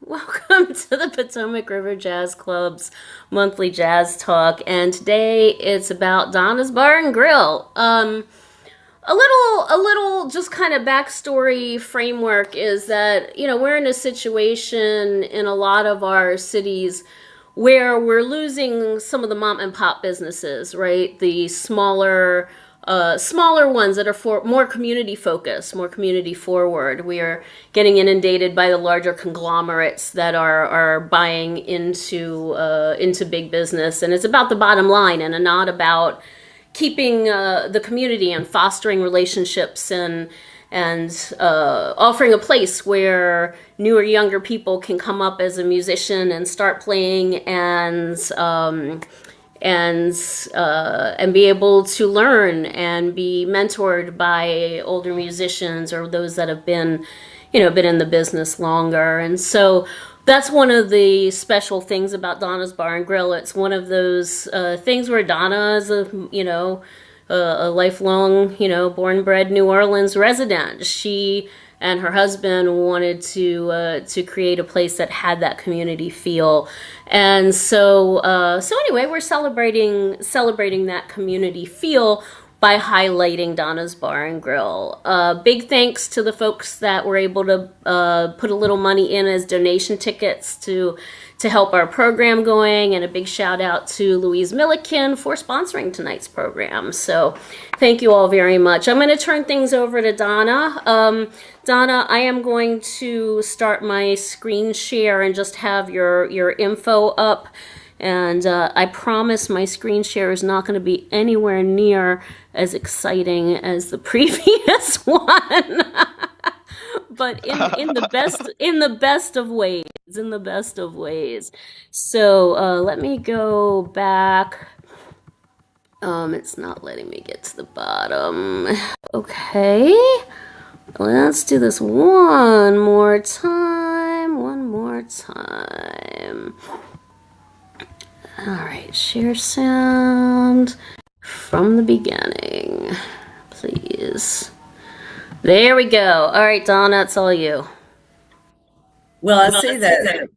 Welcome to the Potomac River Jazz Club's monthly jazz talk, and today it's about Donna's Bar and Grill. A little just kind of backstory framework is that, we're in a situation in a lot of our cities where we're losing some of the mom and pop businesses, right? The smaller ones that are for more community focused, more community forward. We are getting inundated by the larger conglomerates that are buying into big business, and it's about the bottom line and not about keeping the community and fostering relationships and offering a place where newer, younger people can come up as a musician and start playing and be able to learn and be mentored by older musicians or those that have been in the business longer. And so that's one of the special things about Donna's Bar and Grill. It's one of those things where Donna is a lifelong, born bred New Orleans resident. She and her husband wanted to create a place that had that community feel, and so anyway, we're celebrating that community feel by highlighting Donna's Bar and Grill. Big thanks to the folks that were able to put a little money in as donation tickets to help our program going, and a big shout out to Louise Milliken for sponsoring tonight's program. So thank you all very much. I'm going to turn things over to Donna. Donna, I am going to start my screen share and just have your info up. And I promise my screen share is not going to be anywhere near as exciting as the previous one. But in the best of ways. So let me go back. It's not letting me get to the bottom. Okay, let's do this one more time. All right, share sound from the beginning, please. There we go. All right, Donna, it's all you. Well, I say that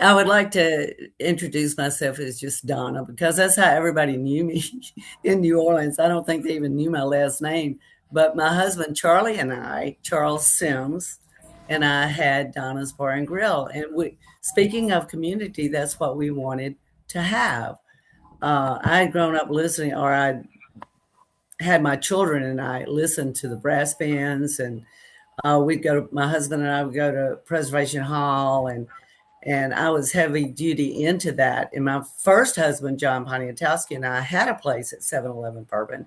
I would like to introduce myself as just Donna because that's how everybody knew me in New Orleans. I don't think they even knew my last name. But my husband, Charlie, and I, Charles Sims, and I had Donna's Bar and Grill. And speaking of community, that's what we wanted to have. I had grown up listening, or I had my children and I listened to the brass bands, and my husband and I would go to Preservation Hall, and I was heavy duty into that. And my first husband, John Poniatowski, and I had a place at 7-Eleven Bourbon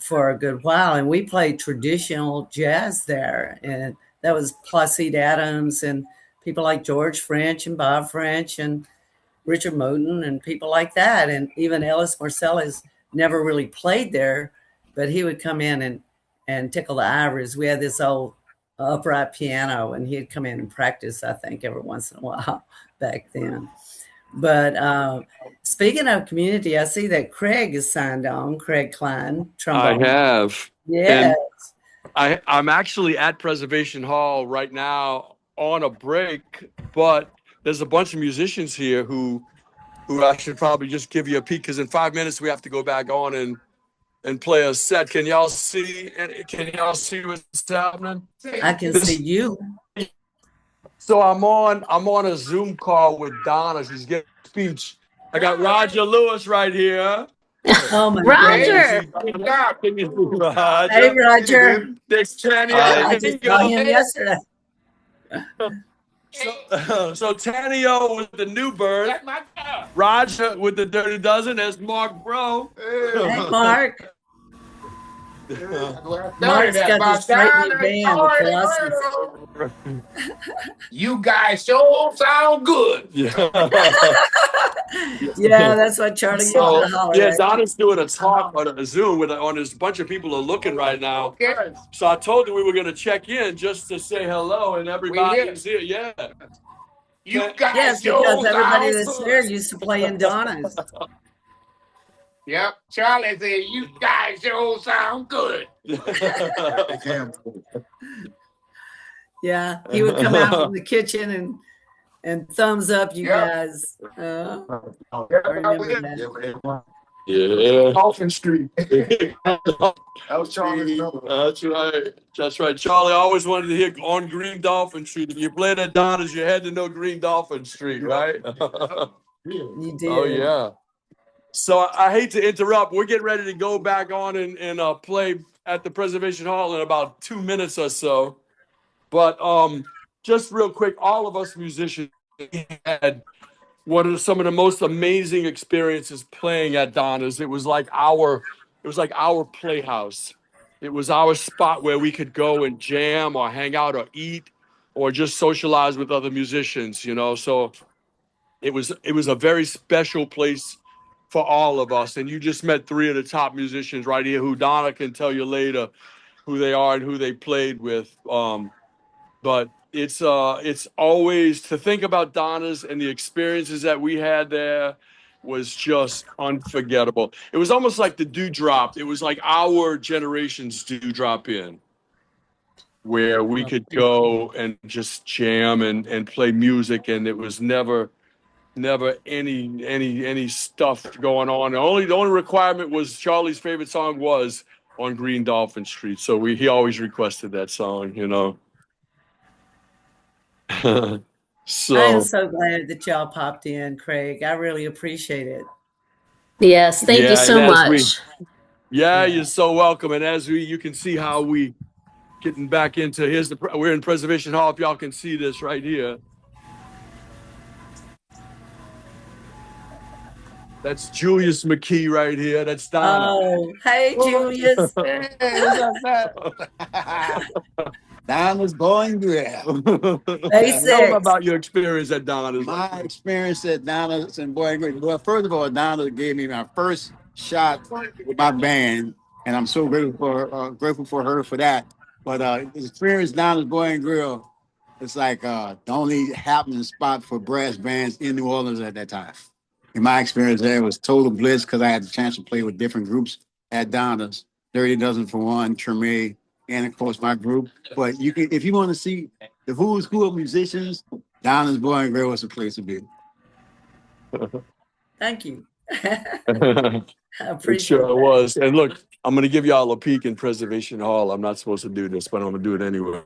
for a good while, and we played traditional jazz there. And that was Placide Adams and people like George French and Bob French and Richard Moten and people like that. And even Ellis Marsalis never really played there, but he would come in and tickle the ivories. We had this old upright piano, and he'd come in and practice, I think, every once in a while back then. But speaking of community, I see that Craig is signed on, Craig Klein, trombone. I have. Yes. And I'm actually at Preservation Hall right now on a break, but there's a bunch of musicians here who I should probably just give you a peek, because in 5 minutes we have to go back on and play a set. Can y'all see what's happening? I can see you. So I'm on a Zoom call with Donna. She's getting a speech. I got Roger Lewis right here. Oh my Roger. God. Can you see Roger? Hey, Roger. There's Tanya. I just saw him yesterday. So Tanio with the New Bird, Roger with the Dirty Dozen. There's Mark Bro. Hey, Mark. Mark's got the straightening band, the Colossus. You guys sure sound good. Yeah, that's what Charlie used to holler. Yeah, Donna's doing a talk on a Zoom on this bunch of people are looking right now. So I told her we were going to check in just to say hello, and everybody's here. Yeah. You guys Yes, sure because everybody sound that's good. there used to play in Donna's. Yep, Charlie said, you guys sure sound good. Yeah, he would come out from the kitchen and thumbs up you Yep. guys. Yeah, I remember that. Yeah. Dolphin Street. That was Charlie's number. That's right. That's right. Charlie always wanted to hear on Green Dolphin Street. If you played at Donna's, you had to know Green Dolphin Street, right? You Oh did. yeah. So I hate to interrupt. We're getting ready to go back on and play at the Preservation Hall in about 2 minutes or so. But just real quick, all of us musicians had some of the most amazing experiences playing at Donna's. It was like our playhouse. It was our spot where we could go and jam or hang out or eat or just socialize with other musicians, you know. So it was a very special place for all of us. And you just met three of the top musicians right here who Donna can tell you later who they are and who they played with. But it's always to think about Donna's and the experiences that we had there was just unforgettable. It was almost like the Dewdrop. It was like our generation's Dewdrop in, where we could go and just jam and play music, and it was never any stuff going on. The only requirement was Charlie's favorite song was on Green Dolphin Street, so he always requested that song, you know. I am So so glad that y'all popped in, Craig. I really appreciate it. Yes, thank you yeah, and so much. yeah, Yeah. you're so welcome. And as you can see how we getting back into we're in Preservation Hall. If y'all can see this right here, that's Julius McKee right here. That's Donna. Oh, hey, Julius. Hey, what's up, Donna's Boy and Grill. Day Tell them 6. about your experience at Donna's. My experience at Donna's and Boy and Grill. Well, first of all, Donna gave me my first shot with my band, and I'm so grateful for her for that. But the experience Donna's Boy and Grill, it's like the only happening spot for brass bands in New Orleans at that time. In my experience there, it was total bliss because I had the chance to play with different groups at Donna's. 30 Dozen for one, Treme, and of course my group. But you can, if you want to see the who's who of musicians, Donna's Boy and Grill was the place to be. Thank you. I It appreciate sure that. was. And look, I'm going to give y'all a peek in Preservation Hall. I'm not supposed to do this, but I'm going to do it anyway.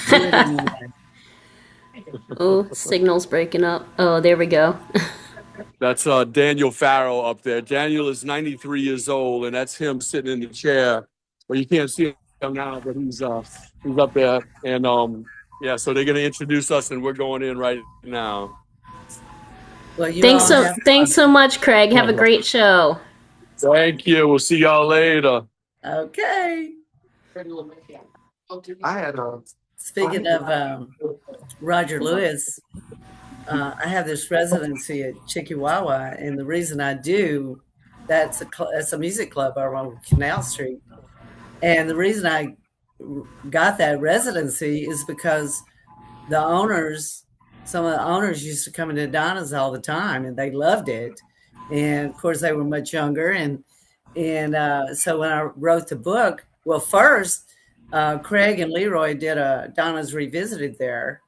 Do it anyway. Oh, signal's breaking up. Oh, there we go. That's Daniel Farrow up there. Daniel is 93 years old, and that's him sitting in the chair. Well, you can't see him now, but he's up there. And yeah, so they're going to introduce us, and we're going in right now. Well, you Thanks all have thanks so much, Craig. Have a great show. Thank you. We'll see y'all later. Okay. I had Speaking of Roger Lewis, I have this residency at Chihuahua, and the reason I do, that's a music club on Canal Street. And the reason I got that residency is because some of the owners used to come into Donna's all the time, and they loved it. And of course, they were much younger. And so when I wrote the book, well, first, Craig and Leroy did a Donna's Revisited there.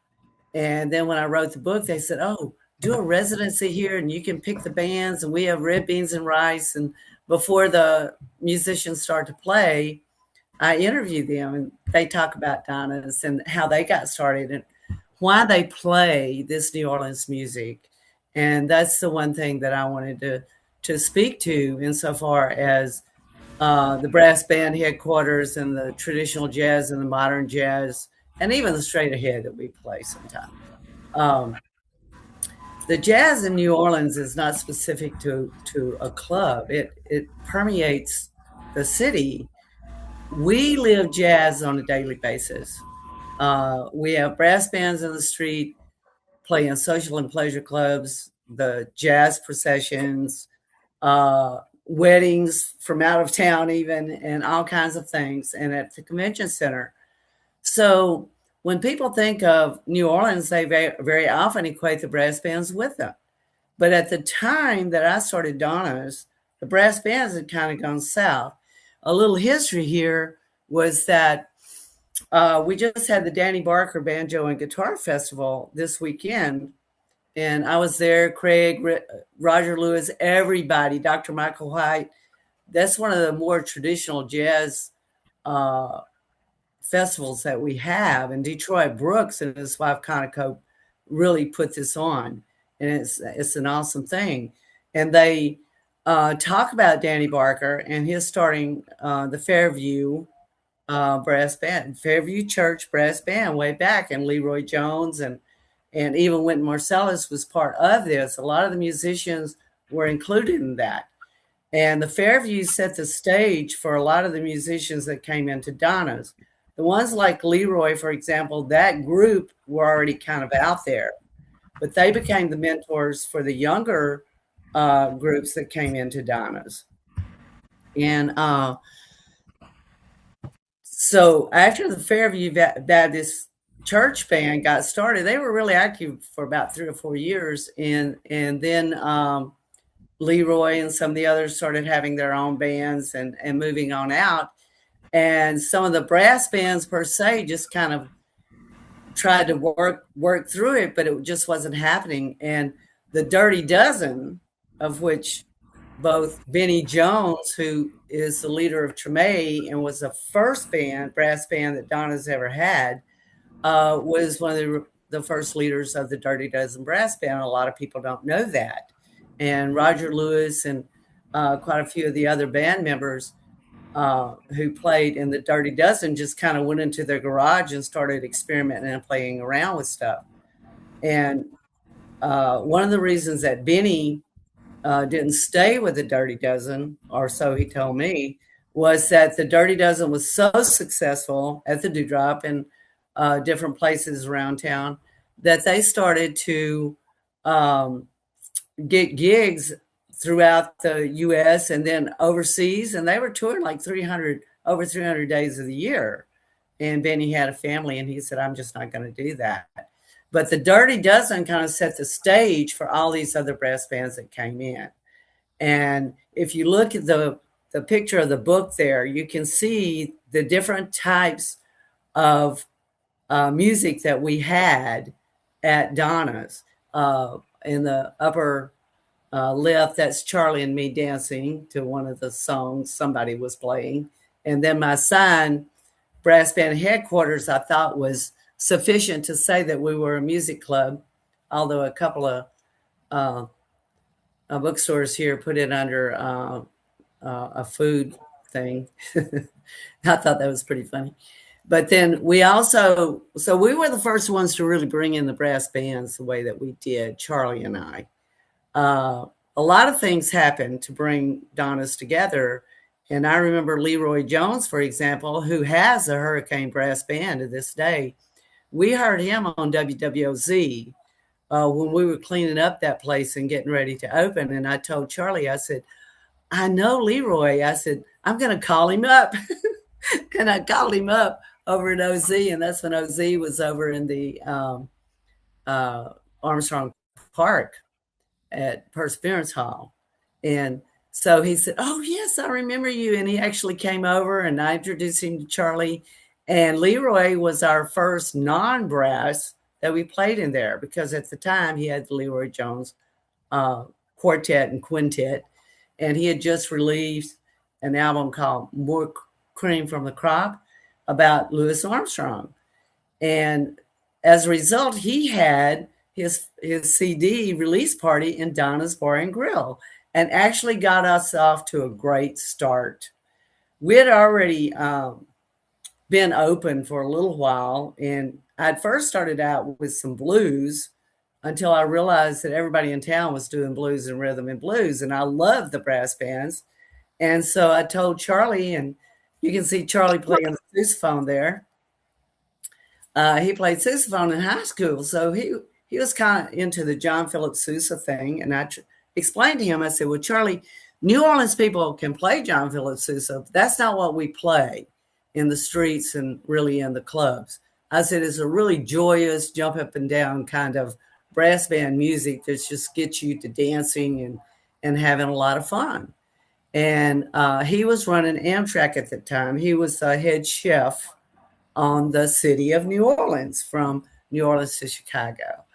And then when I wrote the book, they said, oh, do a residency here and you can pick the bands, and we have red beans and rice. And before the musicians start to play, I interview them and they talk about Donna's and how they got started and why they play this New Orleans music. And that's the one thing that I wanted to speak to insofar as the brass band headquarters and the traditional jazz and the modern jazz, and even the straight ahead that we play sometimes. The jazz in New Orleans is not specific to a club. It permeates the city. We live jazz on a daily basis. We have brass bands in the street playing social and pleasure clubs, the jazz processions, weddings from out of town even, and all kinds of things, and at the convention center. So when people think of New Orleans, they very often equate the brass bands with them. But at the time that I started Donna's, the brass bands had kind of gone south. A little history here was that we just had the Danny Barker Banjo and Guitar Festival this weekend, and I was there. Craig, Roger Lewis, everybody, Dr. Michael White. That's one of the more traditional jazz festivals that we have. And Detroit Brooks and his wife Conoco really put this on, and it's an awesome thing. And they talk about Danny Barker and his starting the Fairview brass band, Fairview Church brass band way back, and Leroy Jones and even Wynton Marsalis was part of this. A lot of the musicians were included in that. And the Fairview set the stage for a lot of the musicians that came into Donna's. The ones like Leroy, for example, that group were already kind of out there, but they became the mentors for the younger groups that came into Donna's. And so after the Fairview Baptist Church band got started, they were really active for about 3 or 4 years. And then Leroy and some of the others started having their own bands and moving on out. And some of the brass bands per se just kind of tried to work through it, but it just wasn't happening. And the Dirty Dozen, of which both Benny Jones, who is the leader of Treme and was the first brass band that Donna's ever had, was one of the first leaders of the Dirty Dozen brass band. A lot of people don't know that. And Roger Lewis and quite a few of the other band members who played in the Dirty Dozen just kind of went into their garage and started experimenting and playing around with stuff. And one of the reasons that Benny didn't stay with the Dirty Dozen, or so he told me, was that the Dirty Dozen was so successful at the Dewdrop and different places around town that they started to get gigs throughout the U.S. and then overseas, and they were touring like over 300 days of the year. And Benny had a family, and he said, "I'm just not going to do that." But the Dirty Dozen kind of set the stage for all these other brass bands that came in. And if you look at the picture of the book there, you can see the different types of music that we had at Donna's. In the upper left, that's Charlie and me dancing to one of the songs somebody was playing. And then my sign, Brass Band Headquarters, I thought was sufficient to say that we were a music club, although a couple of bookstores here put it under a food thing. I thought that was pretty funny. But then we were the first ones to really bring in the brass bands the way that we did, Charlie and I. A lot of things happened to bring Donna's together. And I remember Leroy Jones, for example, who has a Hurricane Brass Band to this day. We heard him on WWOZ when we were cleaning up that place and getting ready to open. And I told Charlie, I said, "I know Leroy." I said, "I'm going to call him up." And I called him up over at OZ, and that's when OZ was over in the Armstrong Park at Perseverance Hall. And so he said, "Oh, yes, I remember you." And he actually came over, and I introduced him to Charlie. And Leroy was our first non-brass that we played in there, because at the time he had the Leroy Jones quartet and quintet, and he had just released an album called More Cream from the Crop about Louis Armstrong. And as a result, he had his CD release party in Donna's Bar and Grill, and actually got us off to a great start. We had already been open for a little while, and I'd first started out with some blues until I realized that everybody in town was doing blues and rhythm and blues, and I loved the brass bands. And so I told Charlie, and you can see Charlie playing the sousaphone there. He played sousaphone in high school, so he was kind of into the John Philip Sousa thing. And I explained to him, I said, "Well, Charlie, New Orleans people can play John Philip Sousa, but that's not what we play in the streets and really in the clubs." I said, "It's a really joyous, jump up and down kind of brass band music that just gets you to dancing and having a lot of fun." And he was running Amtrak at the time. He was the head chef on the city of New Orleans, from New Orleans to Chicago.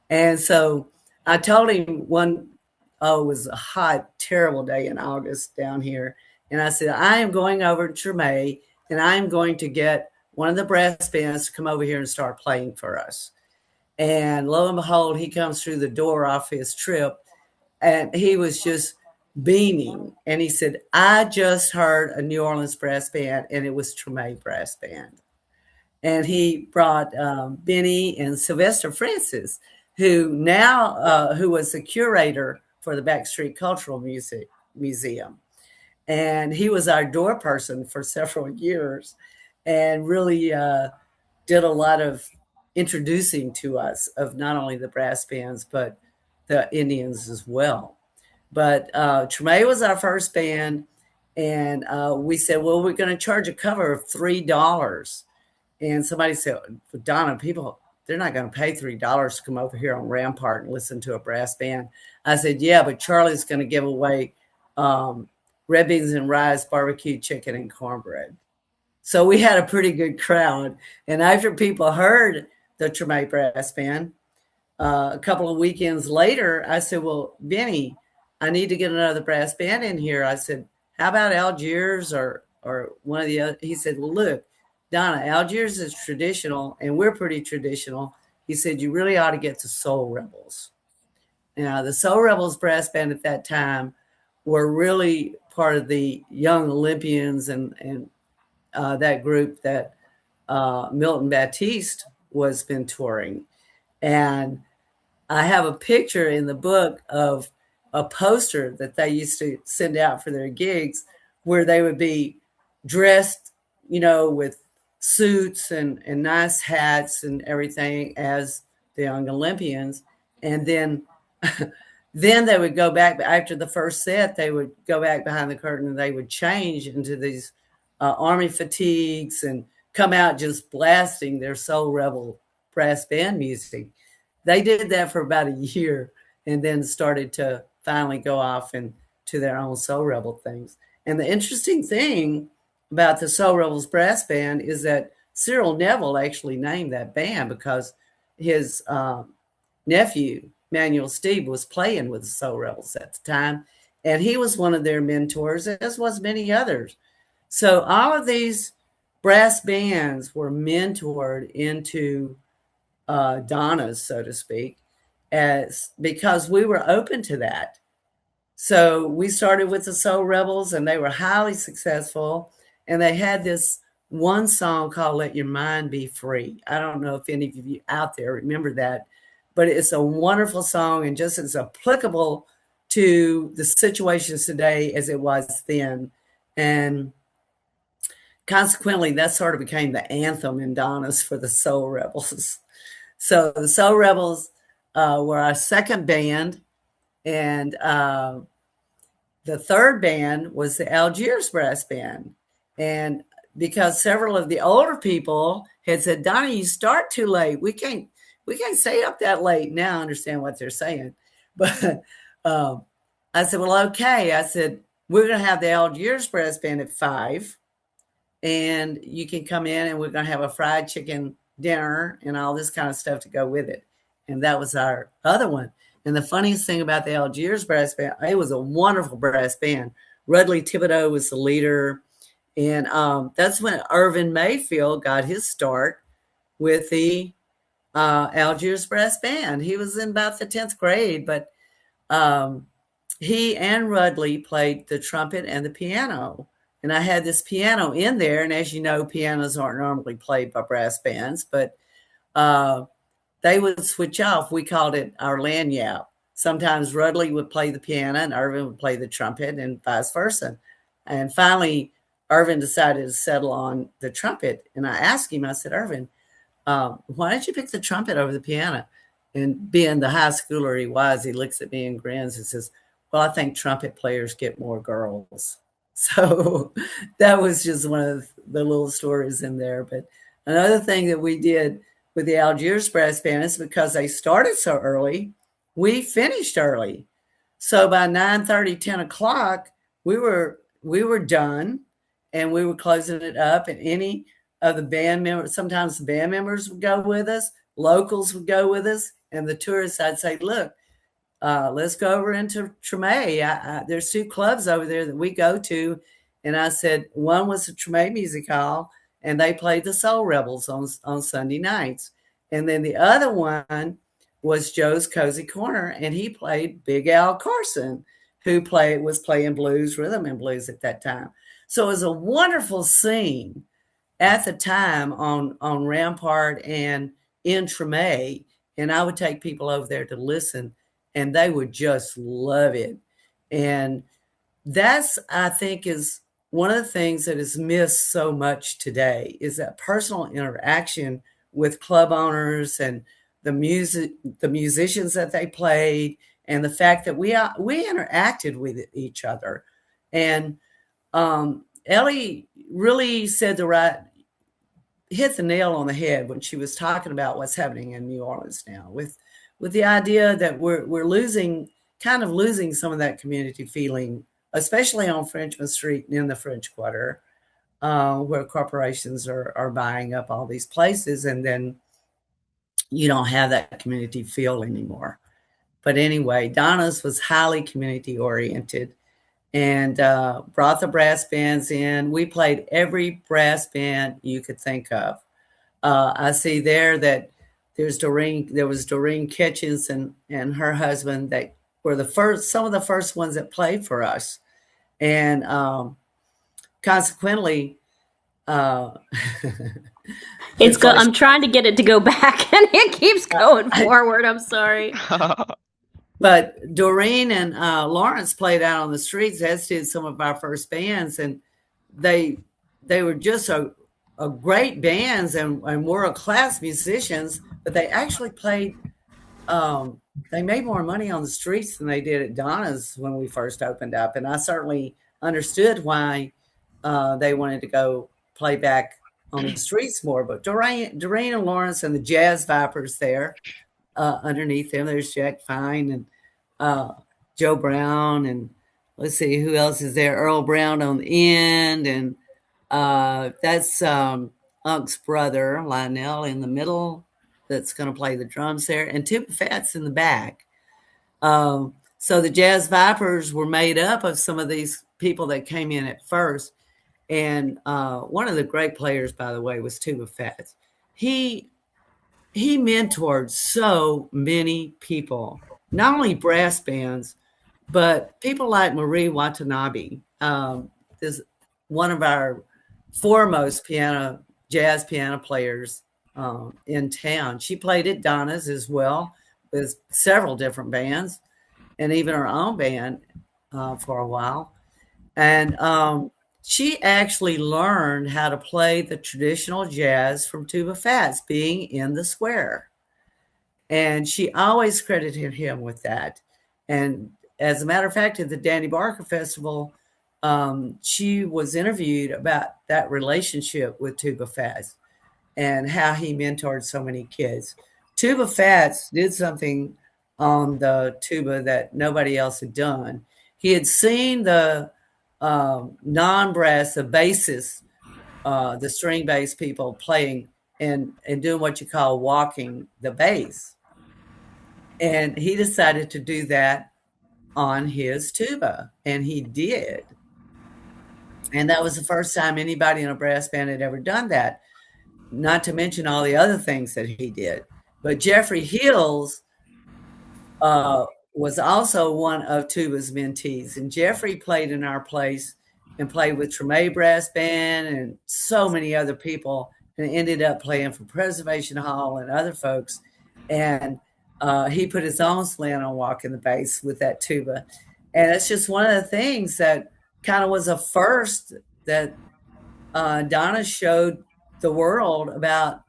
And so I told him it was a hot, terrible day in August down here. And I said, I am going over to Treme, and I am going to get one of the brass bands to come over here and start playing for us. And lo and behold, he comes through the door off his trip, and he was just beaming. And he said, I just heard a New Orleans brass band, and it was Treme Brass Band. And he brought Benny and Sylvester Francis, who was the curator for the Backstreet Cultural Museum. And he was our door person for several years, and really did a lot of introducing to us of not only the brass bands, but the Indians as well. But Treme was our first band, and we said, well, we're going to charge a cover of $3. And somebody said, Donna, people, they're not going to pay $3 to come over here on Rampart and listen to a brass band. I said, yeah, but Charlie's going to give away red beans and rice, barbecue chicken, and cornbread. So we had a pretty good crowd. And after people heard the Treme Brass Band, a couple of weekends later, I said, well, Benny, I need to get another brass band in here. I said, how about Algiers or one of the other? He said, well, look, Donna, Algiers is traditional, and we're pretty traditional. He said, you really ought to get to Soul Rebels. Now, the Soul Rebels brass band at that time were really part of the Young Olympians and that group that Milton Baptiste was mentoring. And I have a picture in the book of a poster that they used to send out for their gigs, where they would be dressed, with suits and nice hats and everything as the Young Olympians. And then they would go back after the first set, they would go back behind the curtain and they would change into these army fatigues and come out just blasting their Soul Rebel brass band music. They did that for about a year and then started to finally go off and to their own Soul Rebel things. And the interesting thing about the Soul Rebels brass band is that Cyril Neville actually named that band because his nephew, Manuel Steve, was playing with the Soul Rebels at the time. And he was one of their mentors, as was many others. So all of these brass bands were mentored into Donna's, so to speak, because we were open to that. So we started with the Soul Rebels, and they were highly successful. And they had this one song called Let Your Mind Be Free. I don't know if any of you out there remember that, but it's a wonderful song and just as applicable to the situations today as it was then. And consequently, that sort of became the anthem in Donna's for the Soul Rebels. So the Soul Rebels were our second band, and the third band was the Algiers Brass Band. And because several of the older people had said, Donna, you start too late. We can't stay up that late. Now I understand what they're saying. But I said, well, okay. I said, we're going to have the Algiers Brass Band at 5. And you can come in and we're going to have a fried chicken dinner and all this kind of stuff to go with it. And that was our other one. And the funniest thing about the Algiers Brass Band, it was a wonderful brass band. Rudley Thibodeau was the leader. And that's when Irvin Mayfield got his start with the Algiers Brass Band. He was in about the 10th grade, but he and Rudley played the trumpet and the piano. And I had this piano in there. And as you know, pianos aren't normally played by brass bands, but they would switch off. We called it our lanyard. Sometimes Rudley would play the piano and Irvin would play the trumpet and vice versa. And finally, Irvin decided to settle on the trumpet. And I asked him, I said, Irvin, why did you pick the trumpet over the piano? And being the high schooler he was, he looks at me and grins and says, well, I think trumpet players get more girls. So that was just one of the little stories in there. But another thing that we did with the Algiers Brass Band is because they started so early, we finished early. So by 9:30, 10 o'clock, we were done and we were closing it up. And any of the band members, sometimes the band members would go with us, locals would go with us, and the tourists, I'd say, look, let's go over into Treme. There's 2 clubs over there that we go to. And I said, one was the Treme Music Hall, and they played the Soul Rebels on Sunday nights. And then the other one was Joe's Cozy Corner, and he played Big Al Carson, who was playing blues, rhythm and blues at that time. So it was a wonderful scene at the time on Rampart and in Treme. And I would take people over there to listen, and they would just love it. And that's, I think, is one of the things that is missed so much today, is that personal interaction with club owners and the musicians that they played, and the fact that we interacted with each other. And Ellie really hit the nail on the head when she was talking about what's happening in New Orleans now, with the idea that we're losing some of that community feeling, especially on Frenchman Street and in the French Quarter, where corporations are buying up all these places, and then you don't have that community feel anymore. But anyway, Donna's was highly community oriented, and brought the brass bands in. We played every brass band you could think of. I see there that there was Doreen Kitchens and her husband that were some of the first ones that played for us. And consequently, I'm trying to get it to go back, and it keeps going forward. I'm sorry. But Doreen and Lawrence played out on the streets, as did some of our first bands, and they were just a great bands and world-class musicians. But they actually played. They made more money on the streets than they did at Donna's when we first opened up, and I certainly understood why they wanted to go play back on the streets more. But Doreen and Lawrence and the Jazz Vipers there. Underneath them, there's Jack Fine and Joe Brown, and let's see who else is there. Earl Brown on the end, and that's Unk's brother Lionel in the middle, that's going to play the drums there, and Tuba Fats in the back. So the Jazz Vipers were made up of some of these people that came in at first, and one of the great players, by the way, was Tuba Fats. He mentored so many people, not only brass bands, but people like Marie Watanabe, is one of our foremost jazz piano players in town. She played at Donna's as well with several different bands, and even her own band for a while. And she actually learned how to play the traditional jazz from Tuba Fats, being in the Square. And she always credited him with that. And as a matter of fact, at the Danny Barker Festival, she was interviewed about that relationship with Tuba Fats and how he mentored so many kids. Tuba Fats did something on the tuba that nobody else had done. He had seen the non-brass, the bassists, the string bass people playing and doing what you call walking the bass. And he decided to do that on his tuba, and he did. And that was the first time anybody in a brass band had ever done that, not to mention all the other things that he did. But Jeffrey Hills was also one of Tuba's mentees, and Jeffrey played in our place and played with Treme Brass Band and so many other people, and ended up playing for Preservation Hall and other folks. And he put his own slant on walking the bass with that tuba. And it's just one of the things that kind of was a first that Donna showed the world about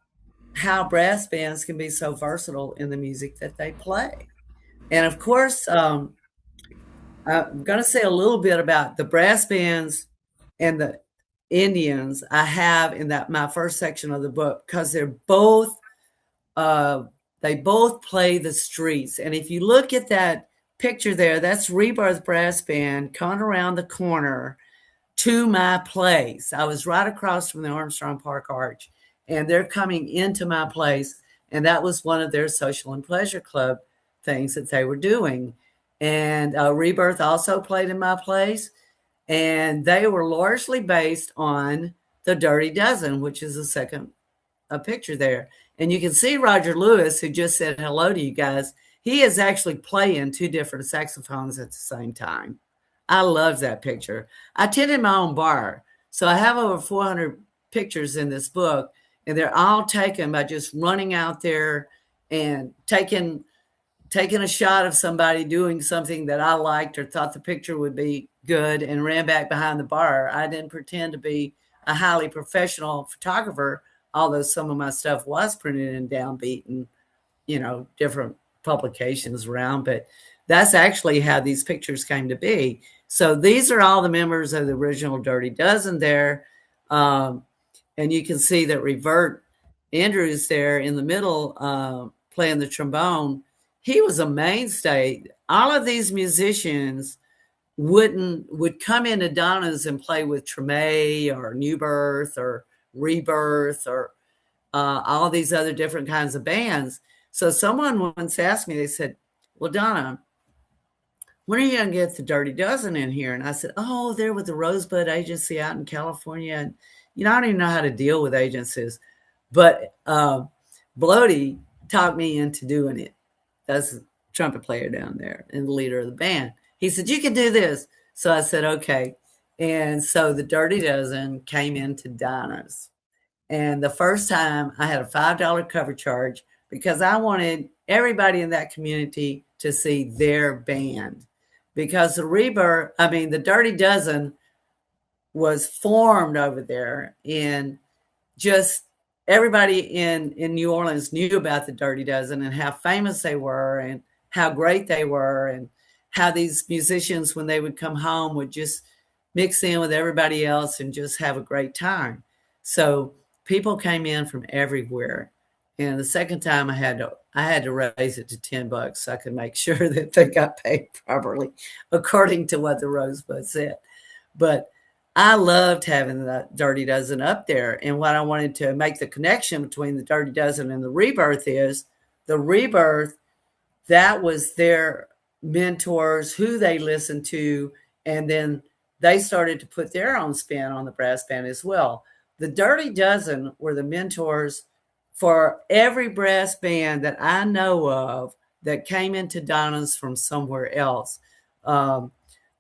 how brass bands can be so versatile in the music that they play. And of course, I'm going to say a little bit about the brass bands and the Indians I have in my first section of the book, because they're both they both play the streets. And if you look at that picture there, that's Rebirth Brass Band coming around the corner to my place. I was right across from the Armstrong Park Arch, and they're coming into my place. And that was one of their social and pleasure club things that they were doing. And Rebirth also played in my place. And they were largely based on the Dirty Dozen, which is the second picture there. And you can see Roger Lewis, who just said hello to you guys. He is actually playing two different saxophones at the same time. I love that picture. I attended my own bar, so I have over 400 pictures in this book, and they're all taken by just running out there and taking a shot of somebody doing something that I liked or thought the picture would be good and ran back behind the bar. I didn't pretend to be a highly professional photographer, although some of my stuff was printed in downbeat and, different publications around. But that's actually how these pictures came to be. So these are all the members of the original Dirty Dozen there. And you can see that Revert Andrews there in the middle playing the trombone. He was a mainstay. All of these musicians would come into Donna's and play with Treme or New Birth or Rebirth or all of these other different kinds of bands. So someone once asked me, they said, well, Donna, when are you going to get the Dirty Dozen in here? And I said, oh, they're with the Rosebud Agency out in California. And, I don't even know how to deal with agencies. But Bloody talked me into doing it. That's the trumpet player down there and the leader of the band. He said, you can do this. So I said, okay. And so the Dirty Dozen came into Donna's. And the first time I had a $5 cover charge because I wanted everybody in that community to see their band. Because the Dirty Dozen was formed over there, and just everybody in New Orleans knew about the Dirty Dozen and how famous they were and how great they were and how these musicians, when they would come home, would just mix in with everybody else and just have a great time. So people came in from everywhere. And the second time I had to raise it to $10 so I could make sure that they got paid properly according to what the Rosebud said. But I loved having the Dirty Dozen up there. And what I wanted to make the connection between the Dirty Dozen and the Rebirth is the Rebirth, that was their mentors, who they listened to, and then they started to put their own spin on the brass band as well. The Dirty Dozen were the mentors for every brass band that I know of that came into Donna's from somewhere else.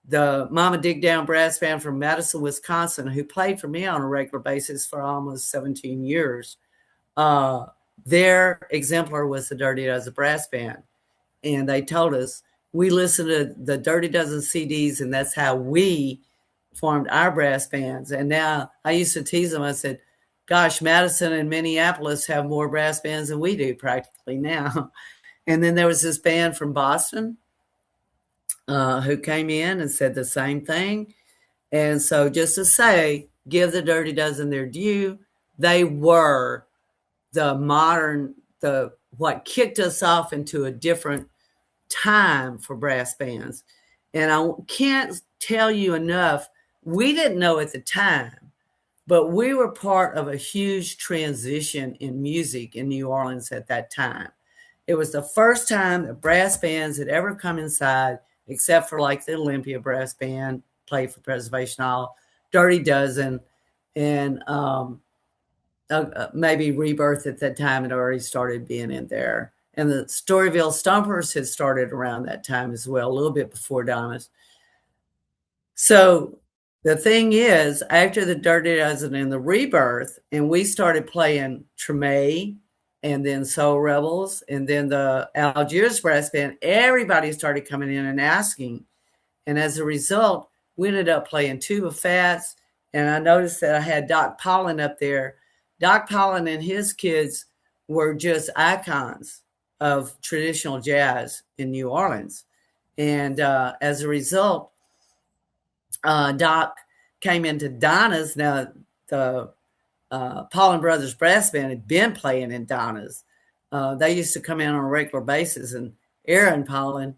The Mama Dig Down Brass Band from Madison, Wisconsin, who played for me on a regular basis for almost 17 years. Their exemplar was the Dirty Dozen Brass Band. And they told us, we listened to the Dirty Dozen CDs, and that's how we formed our brass bands. And now I used to tease them. I said, gosh, Madison and Minneapolis have more brass bands than we do practically now. And then there was this band from Boston who came in and said the same thing. And so just to say, give the Dirty Dozen their due, they were what kicked us off into a different time for brass bands. And I can't tell you enough, we didn't know at the time, but we were part of a huge transition in music in New Orleans at that time. It was the first time that brass bands had ever come inside, except for like the Olympia Brass Band, played for Preservation Hall, Dirty Dozen, and maybe Rebirth at that time had already started being in there. And the Storyville Stompers had started around that time as well, a little bit before Donna's. So the thing is, after the Dirty Dozen and the Rebirth, and we started playing Treme, and then Soul Rebels, and then the Algiers Brass Band, everybody started coming in and asking. And as a result, we ended up playing Tuba Fats. And I noticed that I had Doc Pollin up there. Doc Pollin and his kids were just icons of traditional jazz in New Orleans. And as a result, Doc came into Donna's. Now, the Pollin Brothers Brass Band had been playing in Donna's. They used to come in on a regular basis, and Aaron Pollin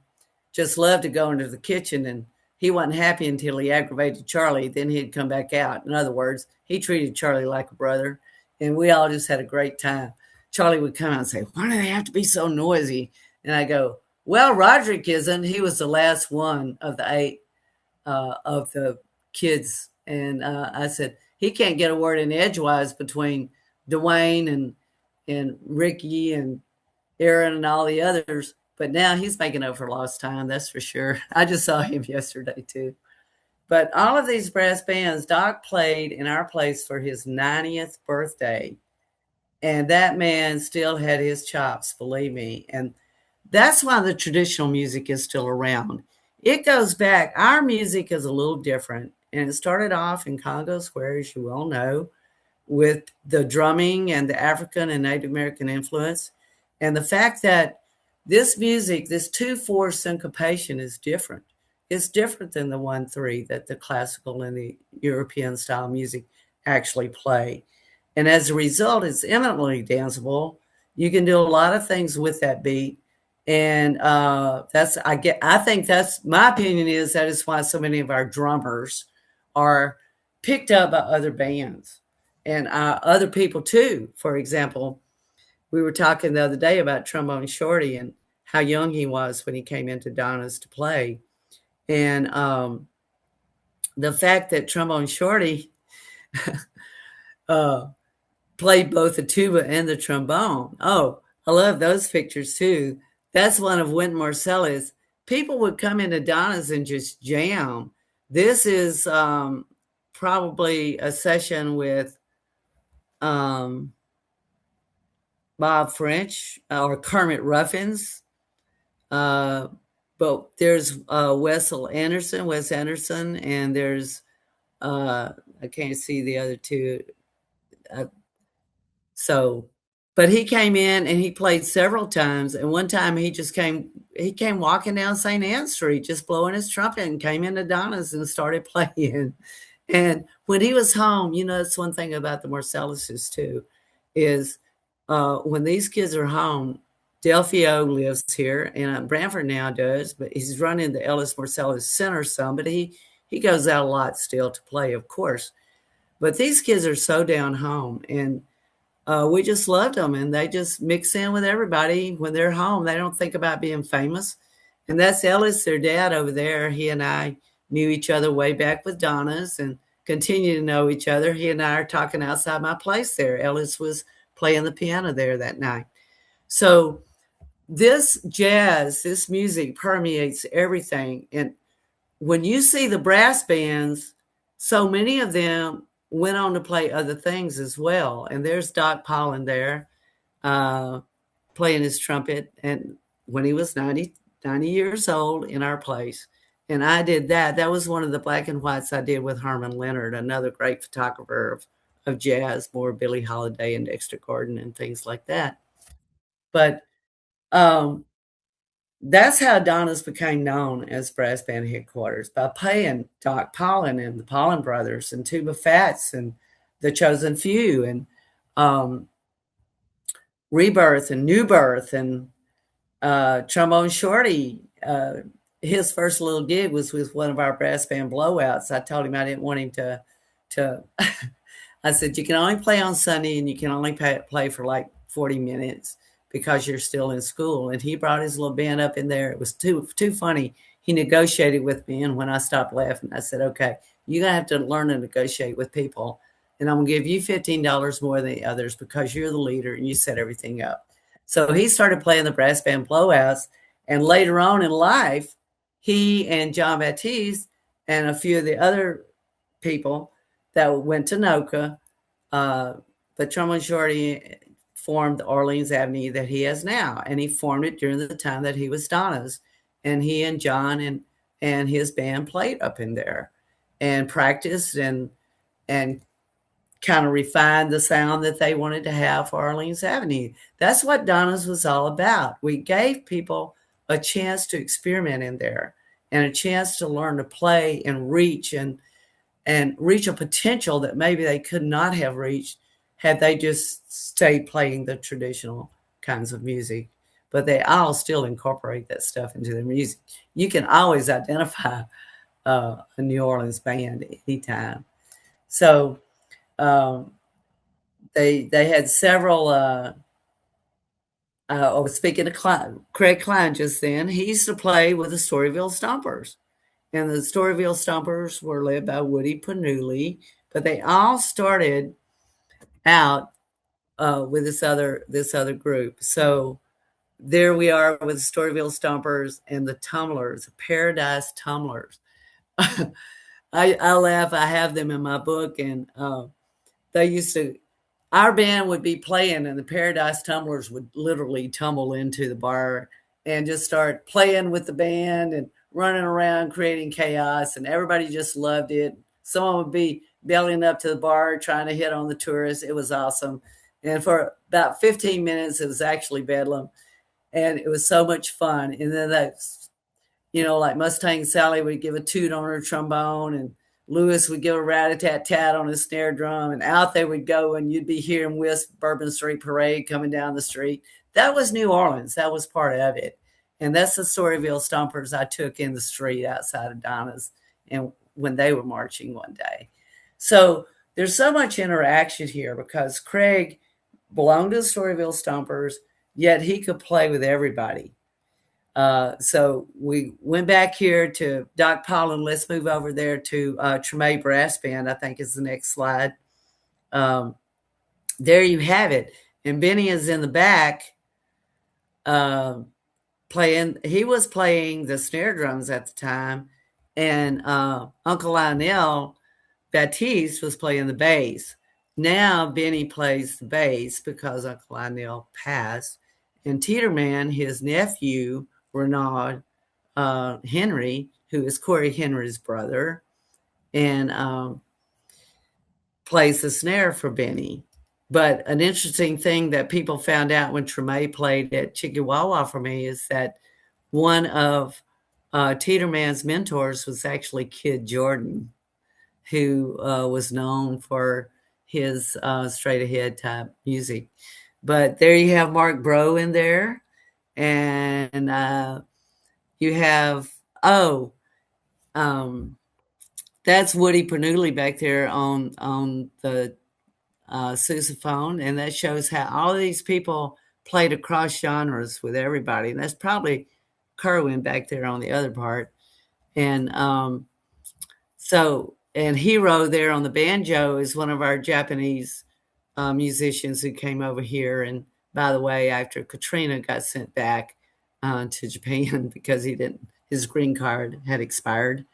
just loved to go into the kitchen, and he wasn't happy until he aggravated Charlie. Then he'd come back out. In other words, he treated Charlie like a brother, and we all just had a great time. Charlie would come out and say, "Why do they have to be so noisy?" And I go, "Well, Roderick isn't. He was the last one of the 8 of the kids." And I said, he can't get a word in edgewise between Dwayne and Ricky and Aaron and all the others. But now he's making up for lost time, that's for sure. I just saw him yesterday too. But all of these brass bands, Doc played in our place for his 90th birthday. And that man still had his chops, believe me. And that's why the traditional music is still around. It goes back. Our music is a little different. And it started off in Congo Square, as you all know, with the drumming and the African and Native American influence. And the fact that this music, this 2/4 syncopation is different. It's different than the 1/3 that the classical and the European style music actually play. And as a result, it's eminently danceable. You can do a lot of things with that beat. And I think that's my opinion is that is why so many of our drummers are picked up by other bands and other people too. For example, we were talking the other day about Trombone Shorty and how young he was when he came into Donna's to play. And the fact that Trombone Shorty played both the tuba and the trombone. Oh, I love those pictures too. That's one of Wynton Marsalis. People would come into Donna's and just jam. This is probably a session with Bob French or Kermit Ruffins. But there's Wes Anderson, and there's I can't see the other two. But he came in and he played several times. And one time he came walking down St. Anne Street, just blowing his trumpet, and came into Donna's and started playing. And when he was home, that's one thing about the Marsalises too, is when these kids are home, Delphio lives here, and Branford now does, but he's running the Ellis Marsalis Center some, but he goes out a lot still to play, of course. But these kids are so down home, and we just loved them, and they just mix in with everybody when they're home. They don't think about being famous. And that's Ellis, their dad over there. He and I knew each other way back with Donna's and continue to know each other. He and I are talking outside my place there. Ellis was playing the piano there that night. So this jazz, this music permeates everything. And when you see the brass bands, so many of them went on to play other things as well. And there's Doc Pollin there playing his trumpet, and when he was 90 years old in our place. And I did that. That was one of the black and whites I did with Herman Leonard, another great photographer of jazz, more Billie Holiday and Dexter Gordon and things like that. But that's how Donna's became known as brass band headquarters, by paying Doc Pollin and the Pollin brothers and Tuba Fats and the Chosen Few and Rebirth and New Birth and Trombone Shorty. His first little gig was with one of our brass band blowouts. I told him I didn't want him to I said, you can only play on Sunday and you can only play for like 40 minutes because you're still in school. And he brought his little band up in there. It was too funny. He negotiated with me, and when I stopped laughing, I said, okay, you're going to have to learn to negotiate with people, and I'm going to give you $15 more than the others because you're the leader and you set everything up. So he started playing the brass band blowouts, and later on in life, he and John Baptiste and a few of the other people that went to NOCA, but Trombone Shorty formed the Orleans Avenue that he has now. And he formed it during the time that he was Donna's. And he and John and his band played up in there and practiced and kind of refined the sound that they wanted to have for Orleans Avenue. That's what Donna's was all about. We gave people a chance to experiment in there and a chance to learn to play and reach a potential that maybe they could not have reached had they just stayed playing the traditional kinds of music. But they all still incorporate that stuff into their music. You can always identify a New Orleans band anytime. So they had several. Speaking of Craig Klein just then, he used to play with the Storyville Stompers. And the Storyville Stompers were led by Woody Panuli, but they all started out with this other group. So there we are with the Storyville Stompers and the Tumblers, Paradise Tumblers. I laugh. I have them in my book, and they used to. Our band would be playing, and the Paradise Tumblers would literally tumble into the bar and just start playing with the band and running around, creating chaos, and everybody just loved it. Someone would be bellying up to the bar, trying to hit on the tourists. It was awesome. And for about 15 minutes, it was actually bedlam, and it was so much fun. And then like Mustang Sally would give a toot on her trombone, and Lewis would give a rat-a-tat-tat on his snare drum, and out they would go, and you'd be hearing Wisp Bourbon Street Parade coming down the street. That was New Orleans. That was part of it. And that's the Storyville Stompers I took in the street outside of Donna's and when they were marching one day. So there's so much interaction here because Craig belonged to the Storyville Stompers, yet he could play with everybody. So we went back here to Doc Pollen. Let's move over there to Treme Brass Band, I think is the next slide. There you have it. And Benny is in the back playing. He was playing the snare drums at the time. And Uncle Lionel Baptiste was playing the bass. Now Benny plays the bass because Uncle Lionel passed. And Teeterman, his nephew, Renaud Henry, who is Corey Henry's brother, and plays the snare for Benny. But an interesting thing that people found out when Treme played at Chickawawa for me is that one of Teeterman's mentors was actually Kid Jordan, who was known for his straight ahead type music. But there you have Mark Bro in there. And you have, that's Woody Panuli back there on the sousaphone. And that shows how all these people played across genres with everybody. And that's probably Kerwin back there on the other part. And and Hiro there on the banjo is one of our Japanese musicians who came over here. And by the way, after Katrina got sent back to Japan because his green card had expired.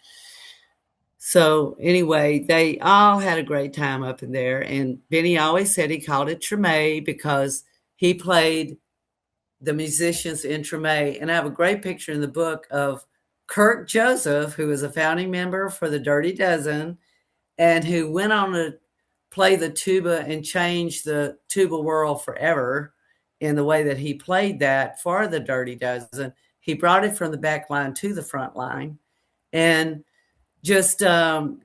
So anyway, they all had a great time up in there. And Benny always said he called it Treme because he played the musicians in Treme. And I have a great picture in the book of Kirk Joseph, who was a founding member for the Dirty Dozen and who went on to play the tuba and change the tuba world forever in the way that he played that for the Dirty Dozen. He brought it from the back line to the front line and just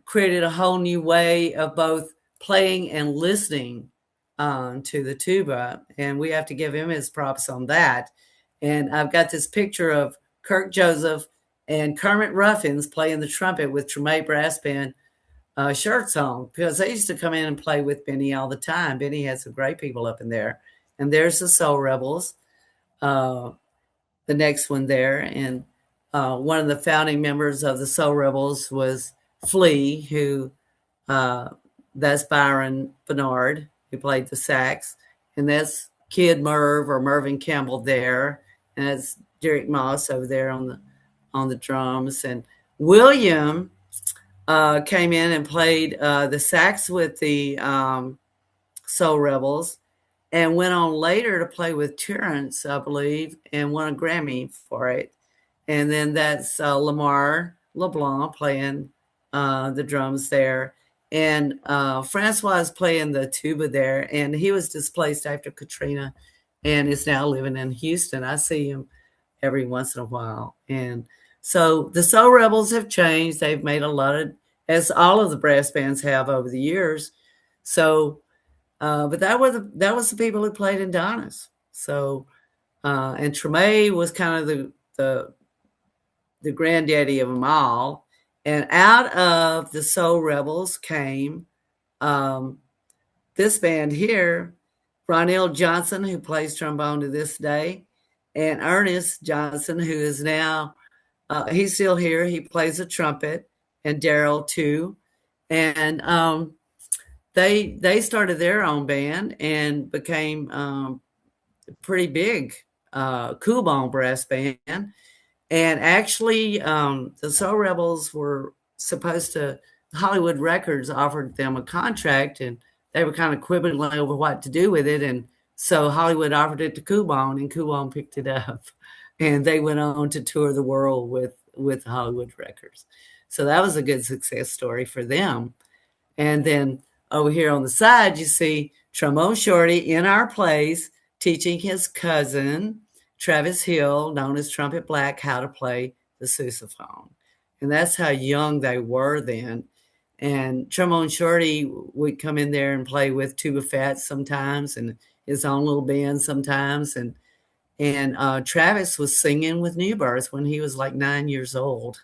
created a whole new way of both playing and listening to the tuba. And we have to give him his props on that. And I've got this picture of Kirk Joseph and Kermit Ruffins playing the trumpet with Treme Brass Band shirts on because they used to come in and play with Benny all the time. Benny had some great people up in there. And there's the Soul Rebels, the next one there. And one of the founding members of the Soul Rebels was Flea, who that's Byron Bernard, who played the sax. And that's Kid Merv or Mervyn Campbell there. And that's Derek Moss over there on the drums. And William came in and played the sax with the Soul Rebels and went on later to play with Terrence, I believe, and won a Grammy for it. And then that's Lamar LeBlanc playing the drums there. And Francois is playing the tuba there. And he was displaced after Katrina and is now living in Houston. I see him every once in a while. And so the Soul Rebels have changed. They've made a lot of, as all of the brass bands have over the years. So, but that was the people who played in Donna's. So, and Treme was kind of the granddaddy of them all. And out of the Soul Rebels came this band here, Ronell Johnson, who plays trombone to this day, and Ernest Johnson, who is now, he's still here. He plays a trumpet, and Daryl too. And they started their own band and became pretty big cool bone brass band. And actually, the Soul Rebels were supposed to, Hollywood Records offered them a contract, and they were kind of quibbling over what to do with it. And so Hollywood offered it to Coolbone, and Coolbone picked it up. And they went on to tour the world with Hollywood Records. So that was a good success story for them. And then over here on the side, you see Trombone Shorty in our plays teaching his cousin, Travis Hill, known as Trumpet Black, how to play the sousaphone. And that's how young they were then. And Trombone Shorty would come in there and play with Tuba Fats sometimes and his own little band sometimes. And Travis was singing with New Birth when he was like 9 years old.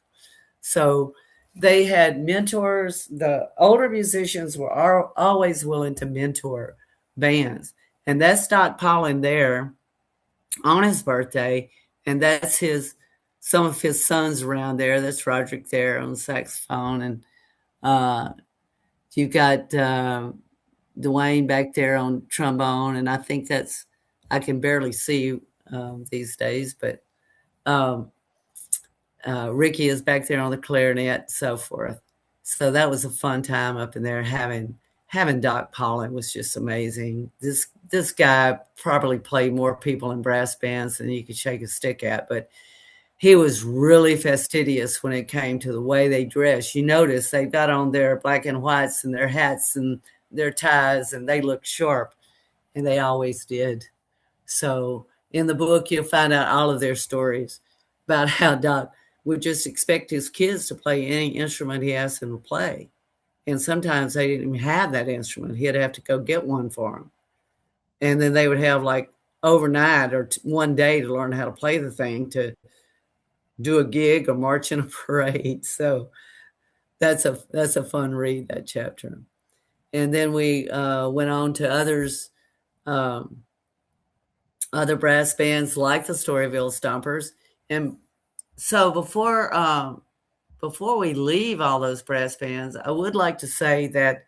So they had mentors. The older musicians were always willing to mentor bands. And that's Doc Pollin there on his birthday. And that's some of his sons around there. That's Roderick there on saxophone. And you've got Dwayne back there on trombone. And I think I can barely see these days, but Ricky is back there on the clarinet, so forth. So that was a fun time up in there. Having Doc Pollin was just amazing. This guy probably played more people in brass bands than you could shake a stick at, but he was really fastidious when it came to the way they dress. You notice they've got on their black and whites and their hats and their ties, and they look sharp, and they always did. So in the book, you'll find out all of their stories about how Doc would just expect his kids to play any instrument he asked them to play. And sometimes they didn't even have that instrument. He'd have to go get one for them. And then they would have like overnight or one day to learn how to play the thing, to do a gig or march in a parade. So that's a fun read, that chapter. And then we went on to other brass bands like the Storyville Stompers. And so before we leave all those brass bands, I would like to say that